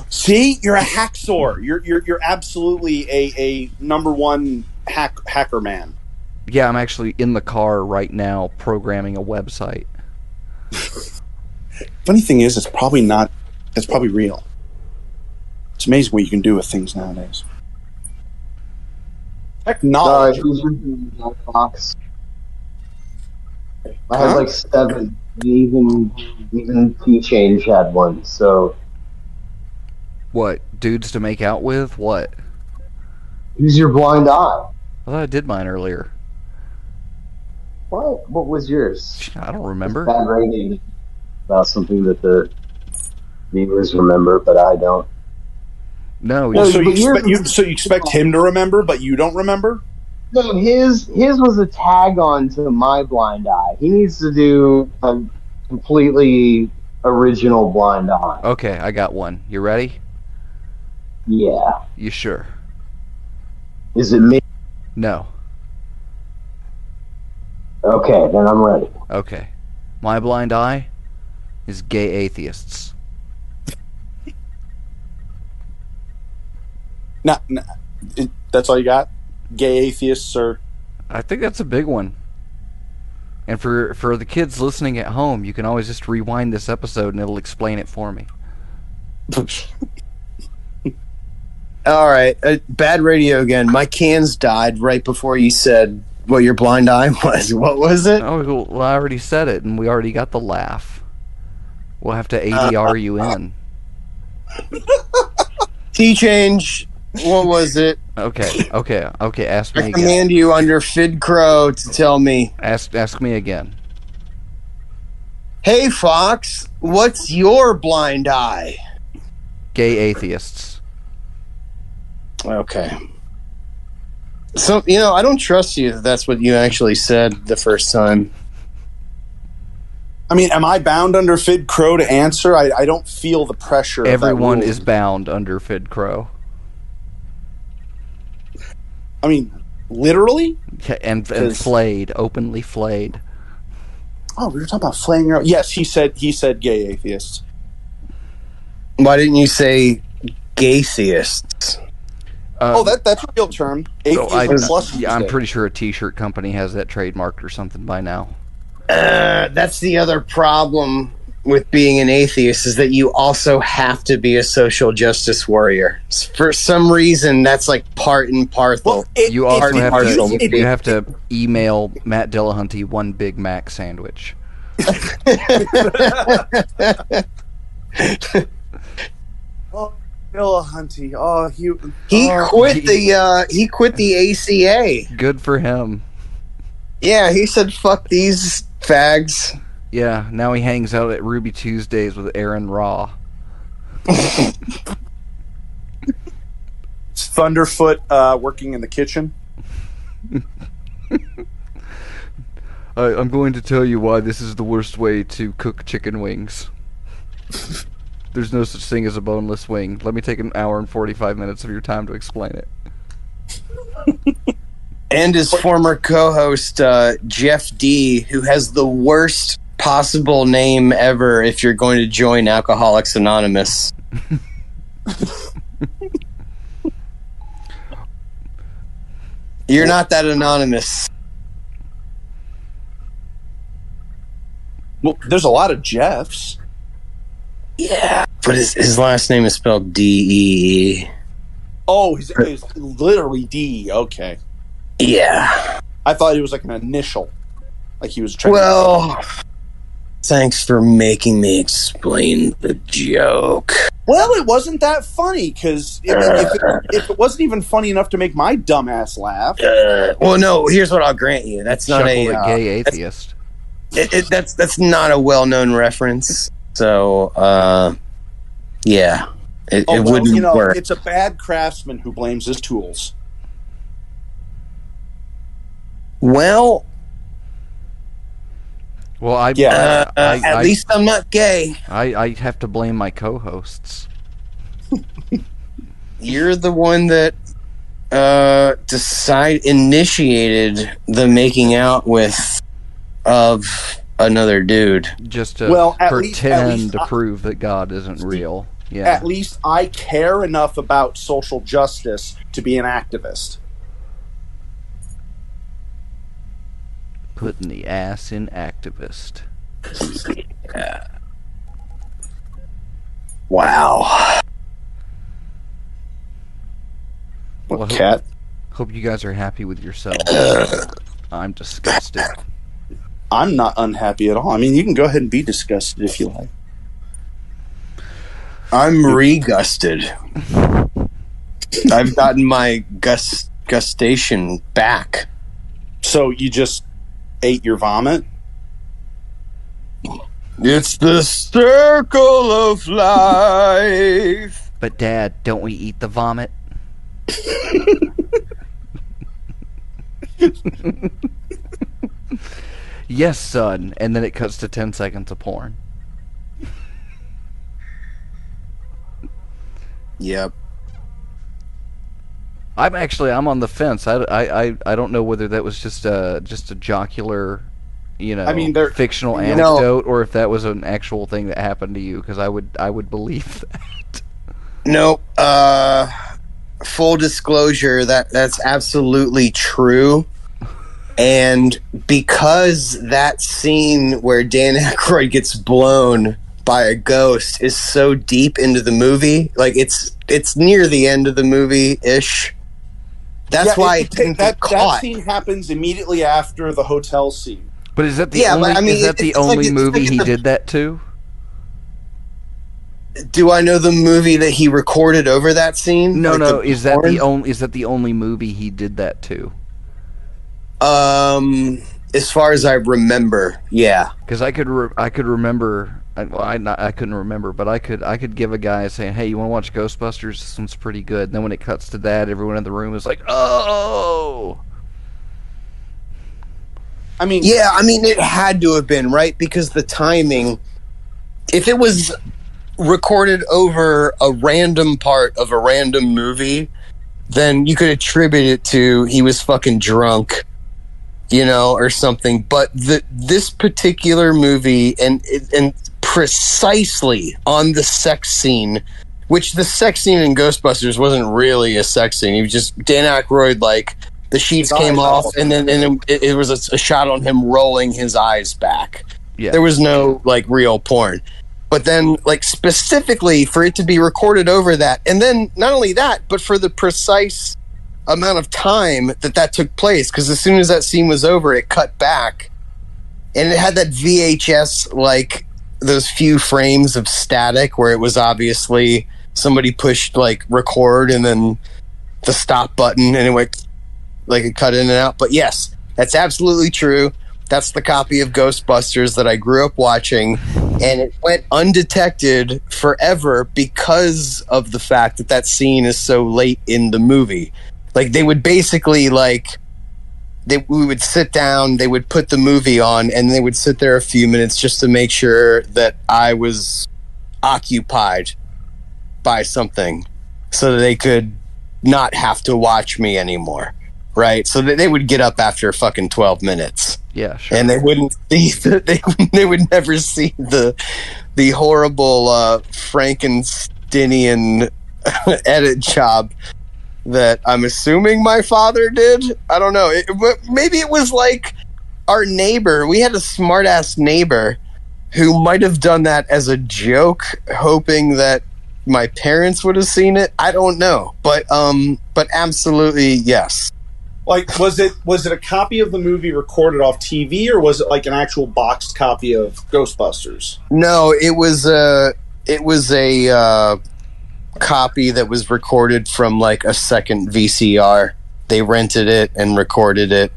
See, you're a hacksaw. You're absolutely a number one hacker man. Yeah, I'm actually in the car right now programming a website. Funny thing is, it's probably not. It's probably real. It's amazing what you can do with things nowadays. Technology. who's using that box? I had like 7. Even T-Change had one, so What? Dudes to make out with? What? use your blind eye. I thought I did mine earlier. What was yours? I don't remember. Bad rating about something that the viewers remember, but I don't. No, No, So but you expect him to remember, but you don't remember? No, his was a tag on to my blind eye. He needs to do a completely original blind eye. Okay, I got one. You ready? Yeah. You sure? Is it me? No. Okay, then I'm ready. Okay. My blind eye is gay atheists. That's all you got? Gay atheists or I think that's a big one. And for the kids listening at home, you can always just rewind this episode and it'll explain it for me. All right, bad radio again. My cans died right before you said what your blind eye was. What was it? Oh, well, I already said it, and we already got the laugh. We'll have to ADR you in. T-Change. What was it? Okay. Ask me I again. command you under Fidd Crow to tell me. Ask me again. Hey, Fox, what's your blind eye? Gay atheists. Okay. So, I don't trust you if that's what you actually said the first time. I mean, am I bound under Fidd Crow to answer? I don't feel the pressure. Everyone of that is bound under Fidd Crow. I mean, literally? And flayed, openly flayed. Oh, we were talking about flaying her. Yes, he said gay atheists. Why didn't you say gay theists? That's a real term. Atheism plus. Yeah, I'm pretty sure a T-shirt company has that trademarked or something by now. That's the other problem with being an atheist is that you also have to be a social justice warrior. For some reason, that's like part and parcel. You also have to it- email Matt Dillahunty one Big Mac sandwich. Dillahunty. Oh, he quit the ACA. Good for him. Yeah, he said, "Fuck these fags." Yeah, now he hangs out at Ruby Tuesdays with Aaron Raw. It's Thunderfoot working in the kitchen. I'm going to tell you why this is the worst way to cook chicken wings. There's no such thing as a boneless wing. Let me take an hour and 45 minutes of your time to explain it. And his former co-host, Jeff D., who has the worst possible name ever if you're going to join Alcoholics Anonymous. You're not that anonymous. Well, there's a lot of Jeffs. Yeah, but his last name is spelled D-E-E. Oh, his literally D. Okay. Yeah. I thought it was like an initial. Like he was trying Well, thanks for making me explain the joke. Well, it wasn't that funny, because if it wasn't even funny enough to make my dumbass laugh... Well, no, here's what I'll grant you. That's not a... gay atheist. That's not a well-known reference. So, yeah. It wouldn't work. It's a bad craftsman who blames his tools. Well, at least I'm not gay. I have to blame my co-hosts. You're the one that initiated the making out with of another dude. Just to pretend to prove that God isn't real. Yeah. At least I care enough about social justice to be an activist. Putting the ass in activist. Yeah. Wow. Well, cat? Hope you guys are happy with yourselves. I'm disgusted. I'm not unhappy at all. I mean, you can go ahead and be disgusted if you like. I'm regusted. I've gotten my gustation back. So you just ate your vomit? It's the circle of life. But Dad, don't we eat the vomit? Yes, son. And then it cuts to 10 seconds of porn. Yep. I'm on the fence. I don't know whether that was just a jocular, fictional anecdote, or if that was an actual thing that happened to you. Because I would believe that. No. Full disclosure, that's absolutely true. And because that scene where Dan Aykroyd gets blown by a ghost is so deep into the movie, like it's near the end of the movie-ish. That's why it didn't get caught. That scene happens immediately after the hotel scene. But is that the only movie he did that to? Do I know the movie that he recorded over that scene? No. Is that the only movie he did that to? As far as I remember, yeah. Because I could remember. I couldn't remember, but I could give a guy saying, "Hey, you want to watch Ghostbusters? This one's pretty good." And then when it cuts to that, everyone in the room is like, "Oh." It had to have been, right? Because the timing. If it was recorded over a random part of a random movie, then you could attribute it to he was fucking drunk, or something. But this particular movie and precisely on the sex scene, which the sex scene in Ghostbusters wasn't really a sex scene. He was just Dan Aykroyd, like the sheets came off, and then it was a shot on him rolling his eyes back. Yeah. There was no like real porn. But then, like, specifically for it to be recorded over that, and then not only that, but for the precise amount of time that took place, because as soon as that scene was over, it cut back, and it had that VHS, like, those few frames of static where it was obviously somebody pushed, like, record, and then the stop button, and it went, like, it cut in and out. But yes, that's absolutely true. That's the copy of Ghostbusters that I grew up watching, and it went undetected forever because of the fact that scene is so late in the movie. Like, they would basically, like, we would sit down, they would put the movie on, and they would sit there a few minutes just to make sure that I was occupied by something so that they could not have to watch me anymore, right? So that they would get up after fucking 12 minutes. Yeah, sure. And they wouldn't see they would never see the horrible Frankensteinian edit job that I'm assuming my father did. I don't know. Maybe it was like our neighbor. We had a smart-ass neighbor who might have done that as a joke, hoping that my parents would have seen it. I don't know, but absolutely yes. Like, was it a copy of the movie recorded off TV, or was it like an actual boxed copy of Ghostbusters? No, it was a copy that was recorded from like a second VCR. They rented it and recorded it.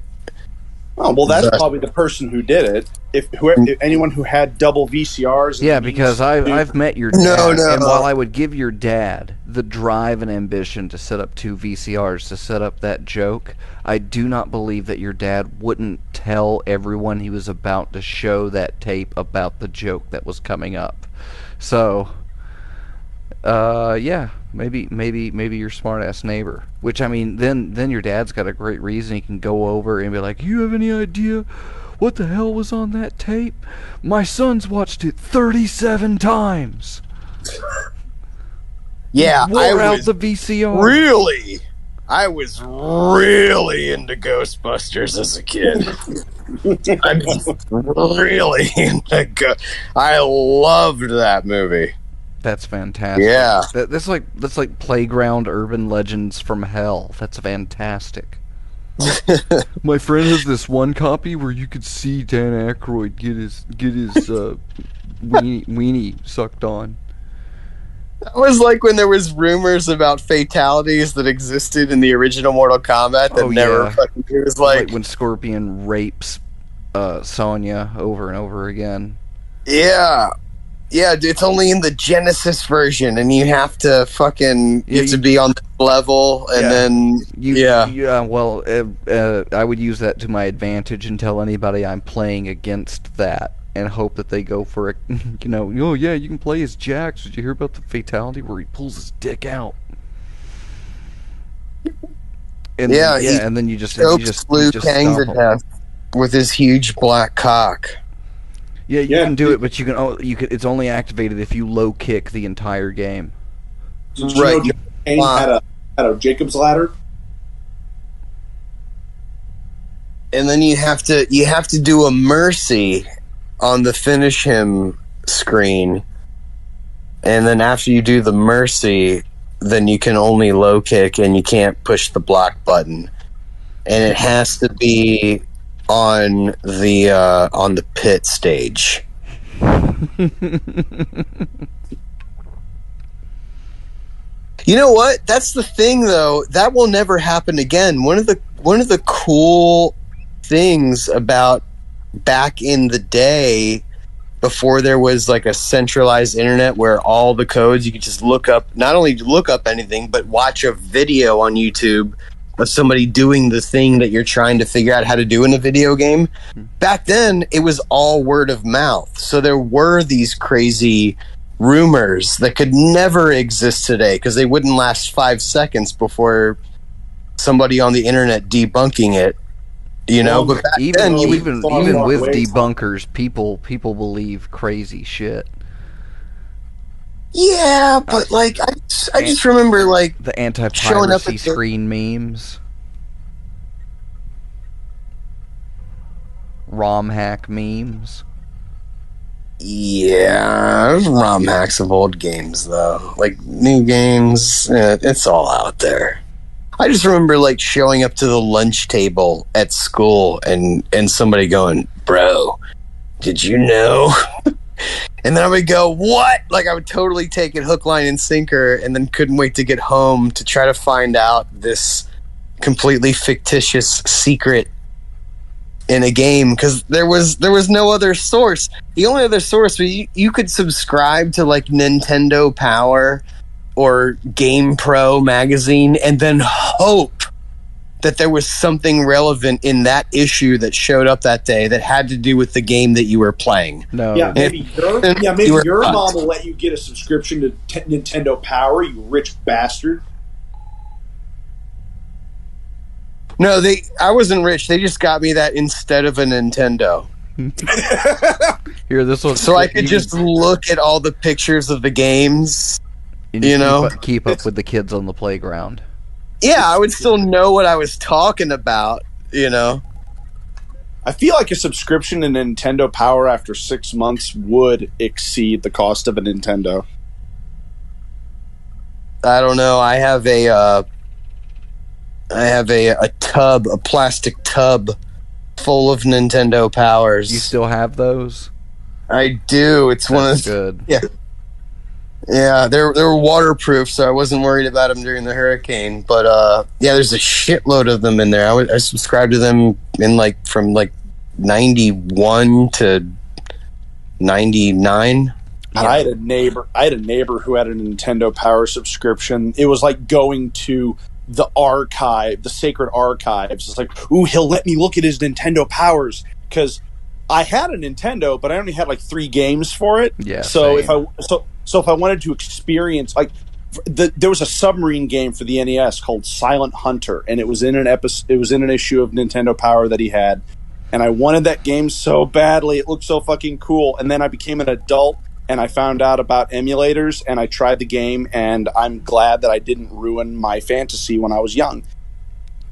Oh, well, that's probably the person who did it. If anyone who had double VCRs. Yeah, because I've met your dad, and while I would give your dad the drive and ambition to set up 2 VCRs to set up that joke, I do not believe that your dad wouldn't tell everyone he was about to show that tape about the joke that was coming up. So, yeah, maybe your smart-ass neighbor. Which, I mean, then your dad's got a great reason. He can go over and be like, "You have any idea what the hell was on that tape? My son's watched it 37 times." Yeah, wore out the VCR. Really? I was really into Ghostbusters as a kid. I was really into I loved that movie. That's fantastic. Yeah. That's like playground urban legends from hell. That's fantastic. My friend has this one copy where you could see Dan Aykroyd get his weenie sucked on. That was like when there was rumors about fatalities that existed in the original Mortal Kombat that never fucking. It was like when Scorpion rapes Sonya over and over again. Yeah. Yeah, it's only in the Genesis version, and you have to fucking you have to be on the level, and then Well, I would use that to my advantage and tell anybody I'm playing against that, and hope that they go for a, oh yeah, you can play as Jax. Did you hear about the fatality where he pulls his dick out? And and then you just Liu Kang to death with his huge black cock. Yeah, you can do it, but you can. It's only activated if you low kick the entire game. So right. Kane had a Jacob's ladder, and then you have to do a mercy on the finish him screen, and then after you do the mercy, then you can only low kick and you can't push the block button, and it has to be on the pit stage. You know what? That's the thing, though. That will never happen again. One of the cool things about back in the day, before there was like a centralized internet where all the codes you could just not only look up anything, but watch a video on YouTube of somebody doing the thing that you're trying to figure out how to do in a video game. Back then, it was all word of mouth. So there were these crazy rumors that could never exist today because they wouldn't last 5 seconds before somebody on the internet debunking it. But back even with debunkers, people believe crazy shit. Yeah, but like I just remember like the anti-piracy screen memes, ROM hack memes. Yeah, there's ROM hacks of old games though. Like new games, it's all out there. I just remember like showing up to the lunch table at school and somebody going, "Bro, did you know?" And then I would go, "What?" Like I would totally take it hook, line, and sinker, and then couldn't wait to get home to try to find out this completely fictitious secret in a game because there was no other source. The only other source was you could subscribe to like Nintendo Power or Game Pro magazine and then hope that there was something relevant in that issue that showed up that day that had to do with the game that you were playing. No. Yeah, maybe your mom will let you get a subscription to Nintendo Power, you rich bastard. No, I wasn't rich. They just got me that instead of a Nintendo. Here, this one. So I could just look at all the pictures of the games. And keep up with the kids on the playground. Yeah, I would still know what I was talking about, I feel like a subscription to Nintendo Power after 6 months would exceed the cost of a Nintendo. I don't know. I have a tub, a plastic tub full of Nintendo Powers. You still have those? I do. It's one of good. Yeah. Yeah, they were waterproof, so I wasn't worried about them during the hurricane. But there's a shitload of them in there. I subscribed to them in from 91 to 99. Yeah. I had a neighbor who had a Nintendo Power subscription. It was like going to the archive, the sacred archives. It's like, ooh, he'll let me look at his Nintendo Powers, because I had a Nintendo, but I only had 3 games for it. Yeah. So same. if I wanted to experience, there was a submarine game for the NES called Silent Hunter, and it was in an issue of Nintendo Power that he had, and I wanted that game so badly. It looked so fucking cool. And then I became an adult, and I found out about emulators, and I tried the game, and I'm glad that I didn't ruin my fantasy when I was young.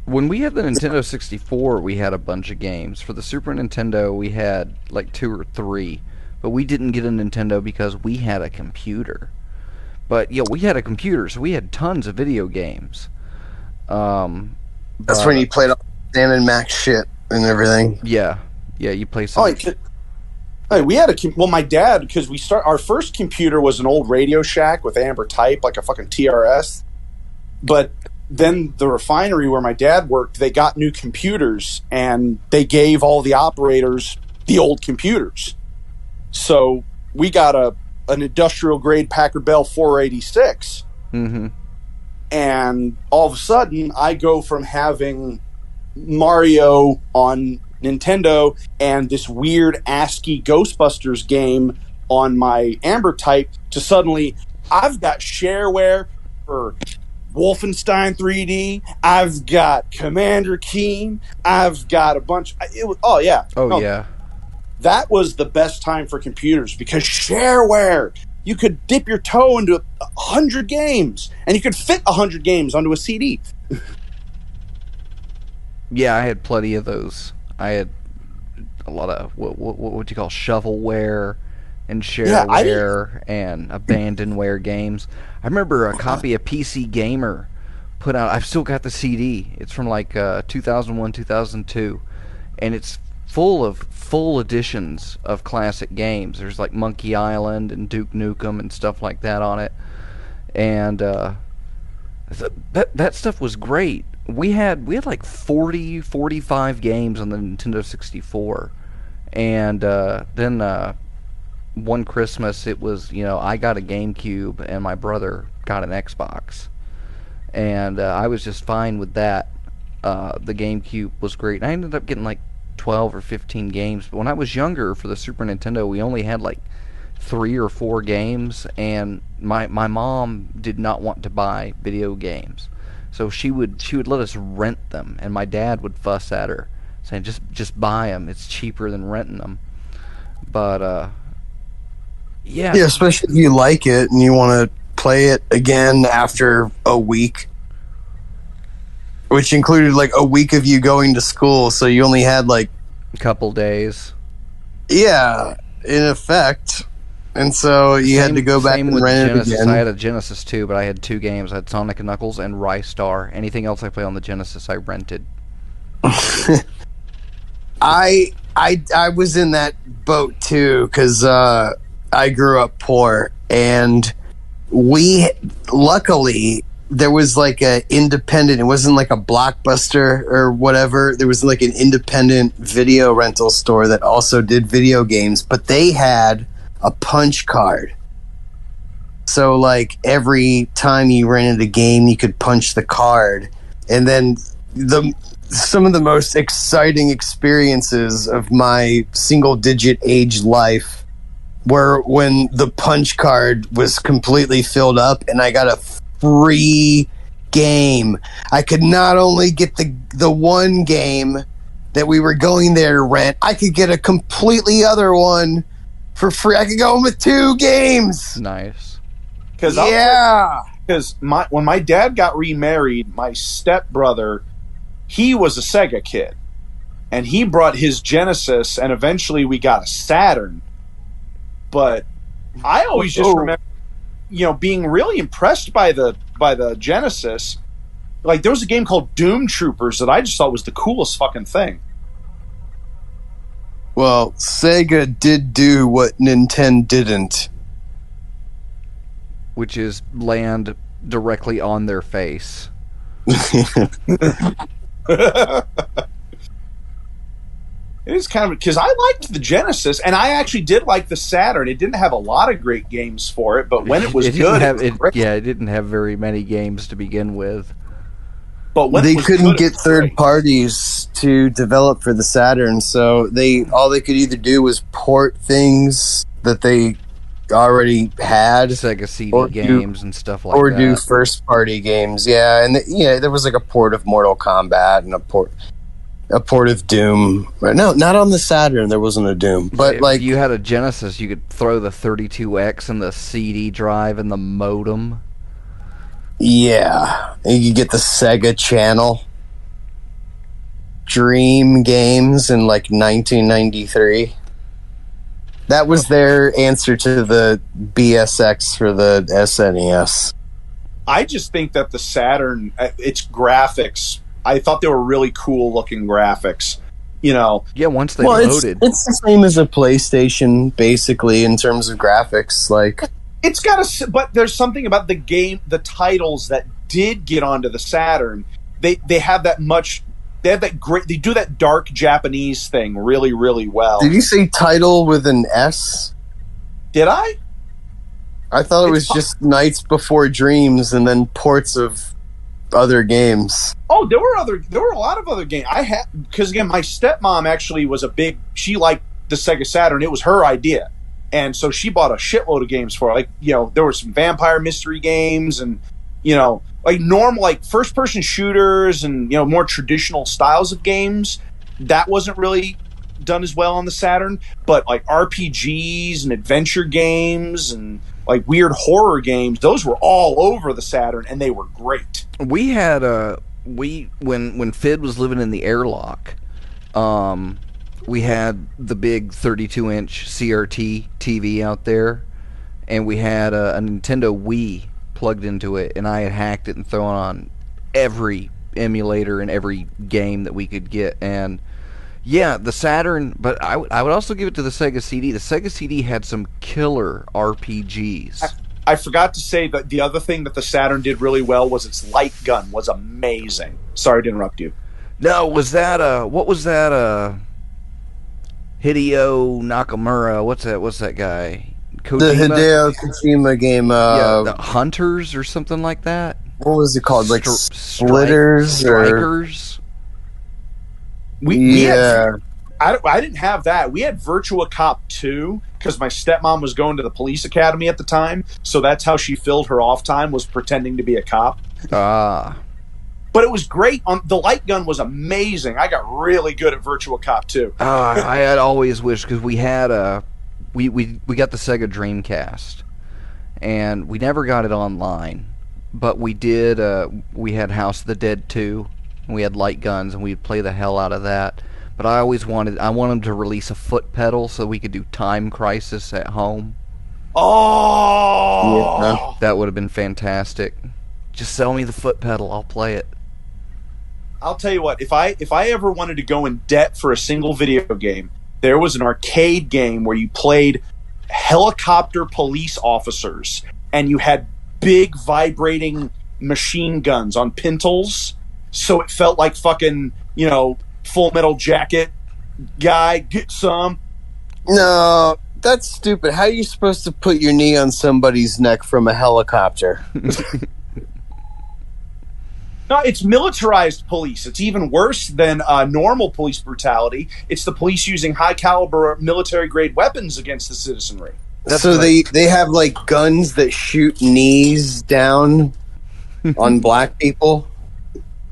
When we had the Nintendo 64, we had a bunch of games. For the Super Nintendo, we had 2 or 3. But we didn't get a Nintendo because we had a computer. But, we had a computer, so we had tons of video games. That's when you played all Sam and Max shit and everything. Yeah. Yeah, you play some... we had my dad, because our first computer was an old Radio Shack with Amber Type, like a fucking TRS. But then the refinery where my dad worked, they got new computers, and they gave all the operators the old computers. So we got an industrial grade Packard Bell 486. Mm-hmm. And all of a sudden, I go from having Mario on Nintendo and this weird ASCII Ghostbusters game on my Amber Type to suddenly I've got shareware for Wolfenstein 3D. I've got Commander Keen. I've got a bunch. Yeah. That was the best time for computers, because shareware. You could dip your toe into 100 games, and you could fit 100 games onto a CD. Yeah, I had plenty of those. I had a lot of what would you call shovelware and shareware and abandonware games. I remember a copy of PC Gamer put out. I've still got the CD. It's from 2001, 2002, and it's full of full editions of classic games. There's Monkey Island and Duke Nukem and stuff like that on it, and that stuff was great. We had 40, 45 games on the Nintendo 64, and then one Christmas it was, I got a GameCube and my brother got an Xbox, and I was just fine with that. The GameCube was great, and I ended up getting 12 or 15 games. But when I was younger, for the Super Nintendo, we only had 3 or 4 games, and my mom did not want to buy video games. So she would let us rent them, and my dad would fuss at her, saying, just buy them. It's cheaper than renting them. But yeah, especially if you like it and you want to play it again after a week, which included a week of you going to school, so you only had a couple days. Yeah, in effect. And so you had to go back and rent it again. I had a Genesis too, but I had 2 games. I had Sonic & Knuckles and Rystar. Anything else I play on the Genesis, I rented. I was in that boat too, because I grew up poor, and luckily there was a independent. It wasn't a Blockbuster or whatever. There was an independent video rental store that also did video games, but they had a punch card. So every time you rented a game, you could punch the card, and then some of the most exciting experiences of my single-digit age life were when the punch card was completely filled up and I got a free game. I could not only get the one game that we were going there to rent, I could get a completely other one for free. I could go home with 2 games. Nice. Because when my dad got remarried, my stepbrother, he was a Sega kid, and he brought his Genesis, and eventually we got a Saturn. But I always just remember, being really impressed by the Genesis. Like, there was a game called Doom Troopers that I just thought was the coolest fucking thing. Well, Sega did do what Nintendo didn't. Which is land directly on their face. It is kind of, because I liked the Genesis, and I actually did like the Saturn. It didn't have a lot of great games for it, but when it was good, it didn't have very many games to begin with. But when they couldn't get third parties to develop for the Saturn, so all they could either do was port things that they already had, Sega CD games and stuff like that, or do first party games. Yeah, and there was like a port of Mortal Kombat and a port of Doom. No, not on the Saturn. There wasn't a Doom, but if you had a Genesis, you could throw the 32X and the CD drive and the modem. Yeah, and you get the Sega Channel, Dream Games in like 1993. That was their answer to the BSX for the SNES. I just think that the Saturn, its graphics, I thought they were really cool looking graphics. Yeah, once they loaded. It's the same as a PlayStation, basically, in terms of graphics. Like, it's got but there's something about the game, the titles that did get onto the Saturn. They have that much. They have that great. They do that dark Japanese thing really, really well. Did you say title with an S? Did I? I thought it was just Nights Before Dreams and then ports of other games. Oh, there were a lot of other games. I had, because again, my stepmom actually was she liked the Sega Saturn. It was her idea, and so she bought a shitload of games for it. Like, there were some vampire mystery games, and like normal, like first person shooters, and more traditional styles of games. That wasn't really done as well on the Saturn, but like RPGs and adventure games and like weird horror games, those were all over the Saturn, and they were great. We had when Fidd was living in the airlock, we had the big 32-inch CRT TV out there, and we had a Nintendo Wii plugged into it, and I had hacked it and thrown on every emulator and every game that we could get. And yeah, the Saturn, but I would also give it to the Sega CD. The Sega CD had some killer RPGs. I forgot to say that the other thing that the Saturn did really well was its light gun was amazing. Sorry to interrupt you. No, was that what was that Hideo Nakamura? What's that guy? Kojima? The Hideo Kojima game. The Hunters or something like that. What was it called? Like Splitters? Strikers? I didn't have that. We had Virtua Cop 2 because my stepmom was going to the police academy at the time, so that's how she filled her off time, was pretending to be a cop. Ah. But it was great. The light gun was amazing. I got really good at Virtua Cop 2. I had always wished, because we had we got the Sega Dreamcast, and we never got it online, but we did. We had House of the Dead 2, and we had light guns, and we'd play the hell out of that. But I wanted them to release a foot pedal so we could do Time Crisis at home. Oh, yeah. That would have been fantastic. Just sell me the foot pedal, I'll play it. I'll tell you what, if I ever wanted to go in debt for a single video game, there was an arcade game where you played helicopter police officers, and you had big vibrating machine guns on pintles, so it felt like fucking, Full Metal Jacket guy, get some. No, that's stupid. How are you supposed to put your knee on somebody's neck from a helicopter? No, it's militarized police. It's even worse than normal police brutality. It's the police using high-caliber military-grade weapons against the citizenry. So they have, like, guns that shoot knees down? on black people.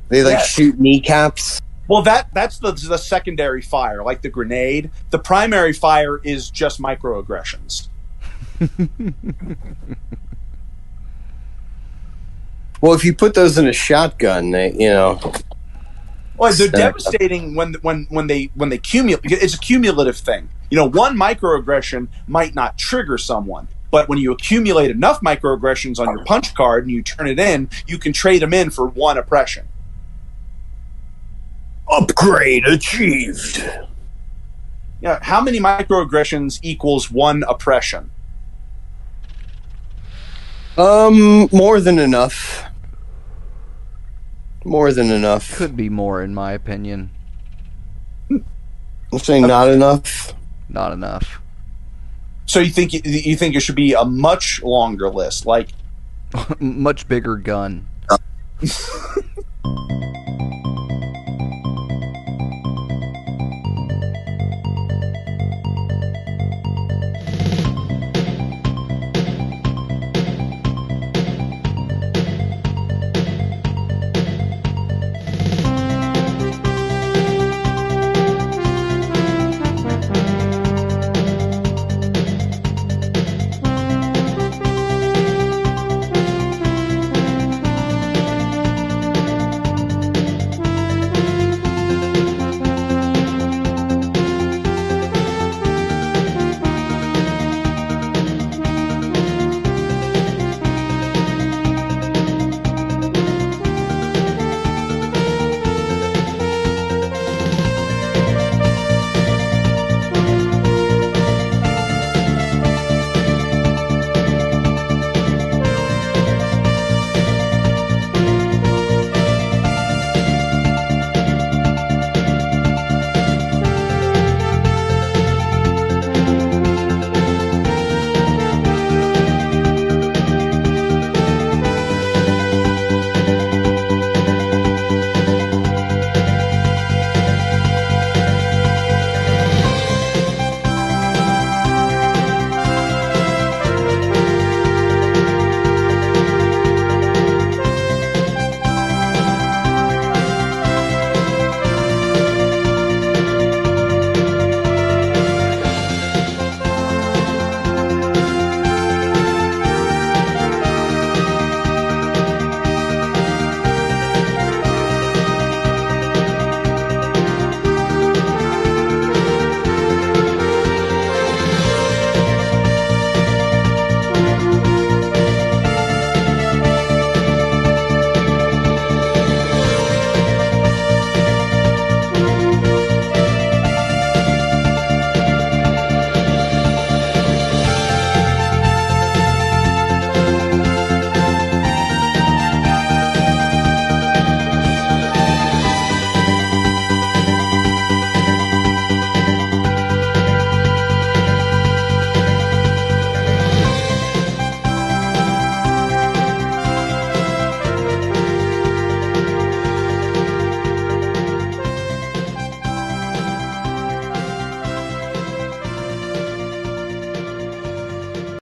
They shoot kneecaps. Well, that's the secondary fire, like the grenade. The primary fire is just microaggressions. Well, if you put those in a shotgun, Well, they're devastating when they cumulate. It's a cumulative thing. One microaggression might not trigger someone, but when you accumulate enough microaggressions on your punch card and you turn it in, you can trade them in for one oppression. Upgrade achieved. How many microaggressions equals one oppression? More than enough. More than enough. Could be more, in my opinion. I'm saying not enough. Not enough. So you think it should be a much longer list, like much bigger gun.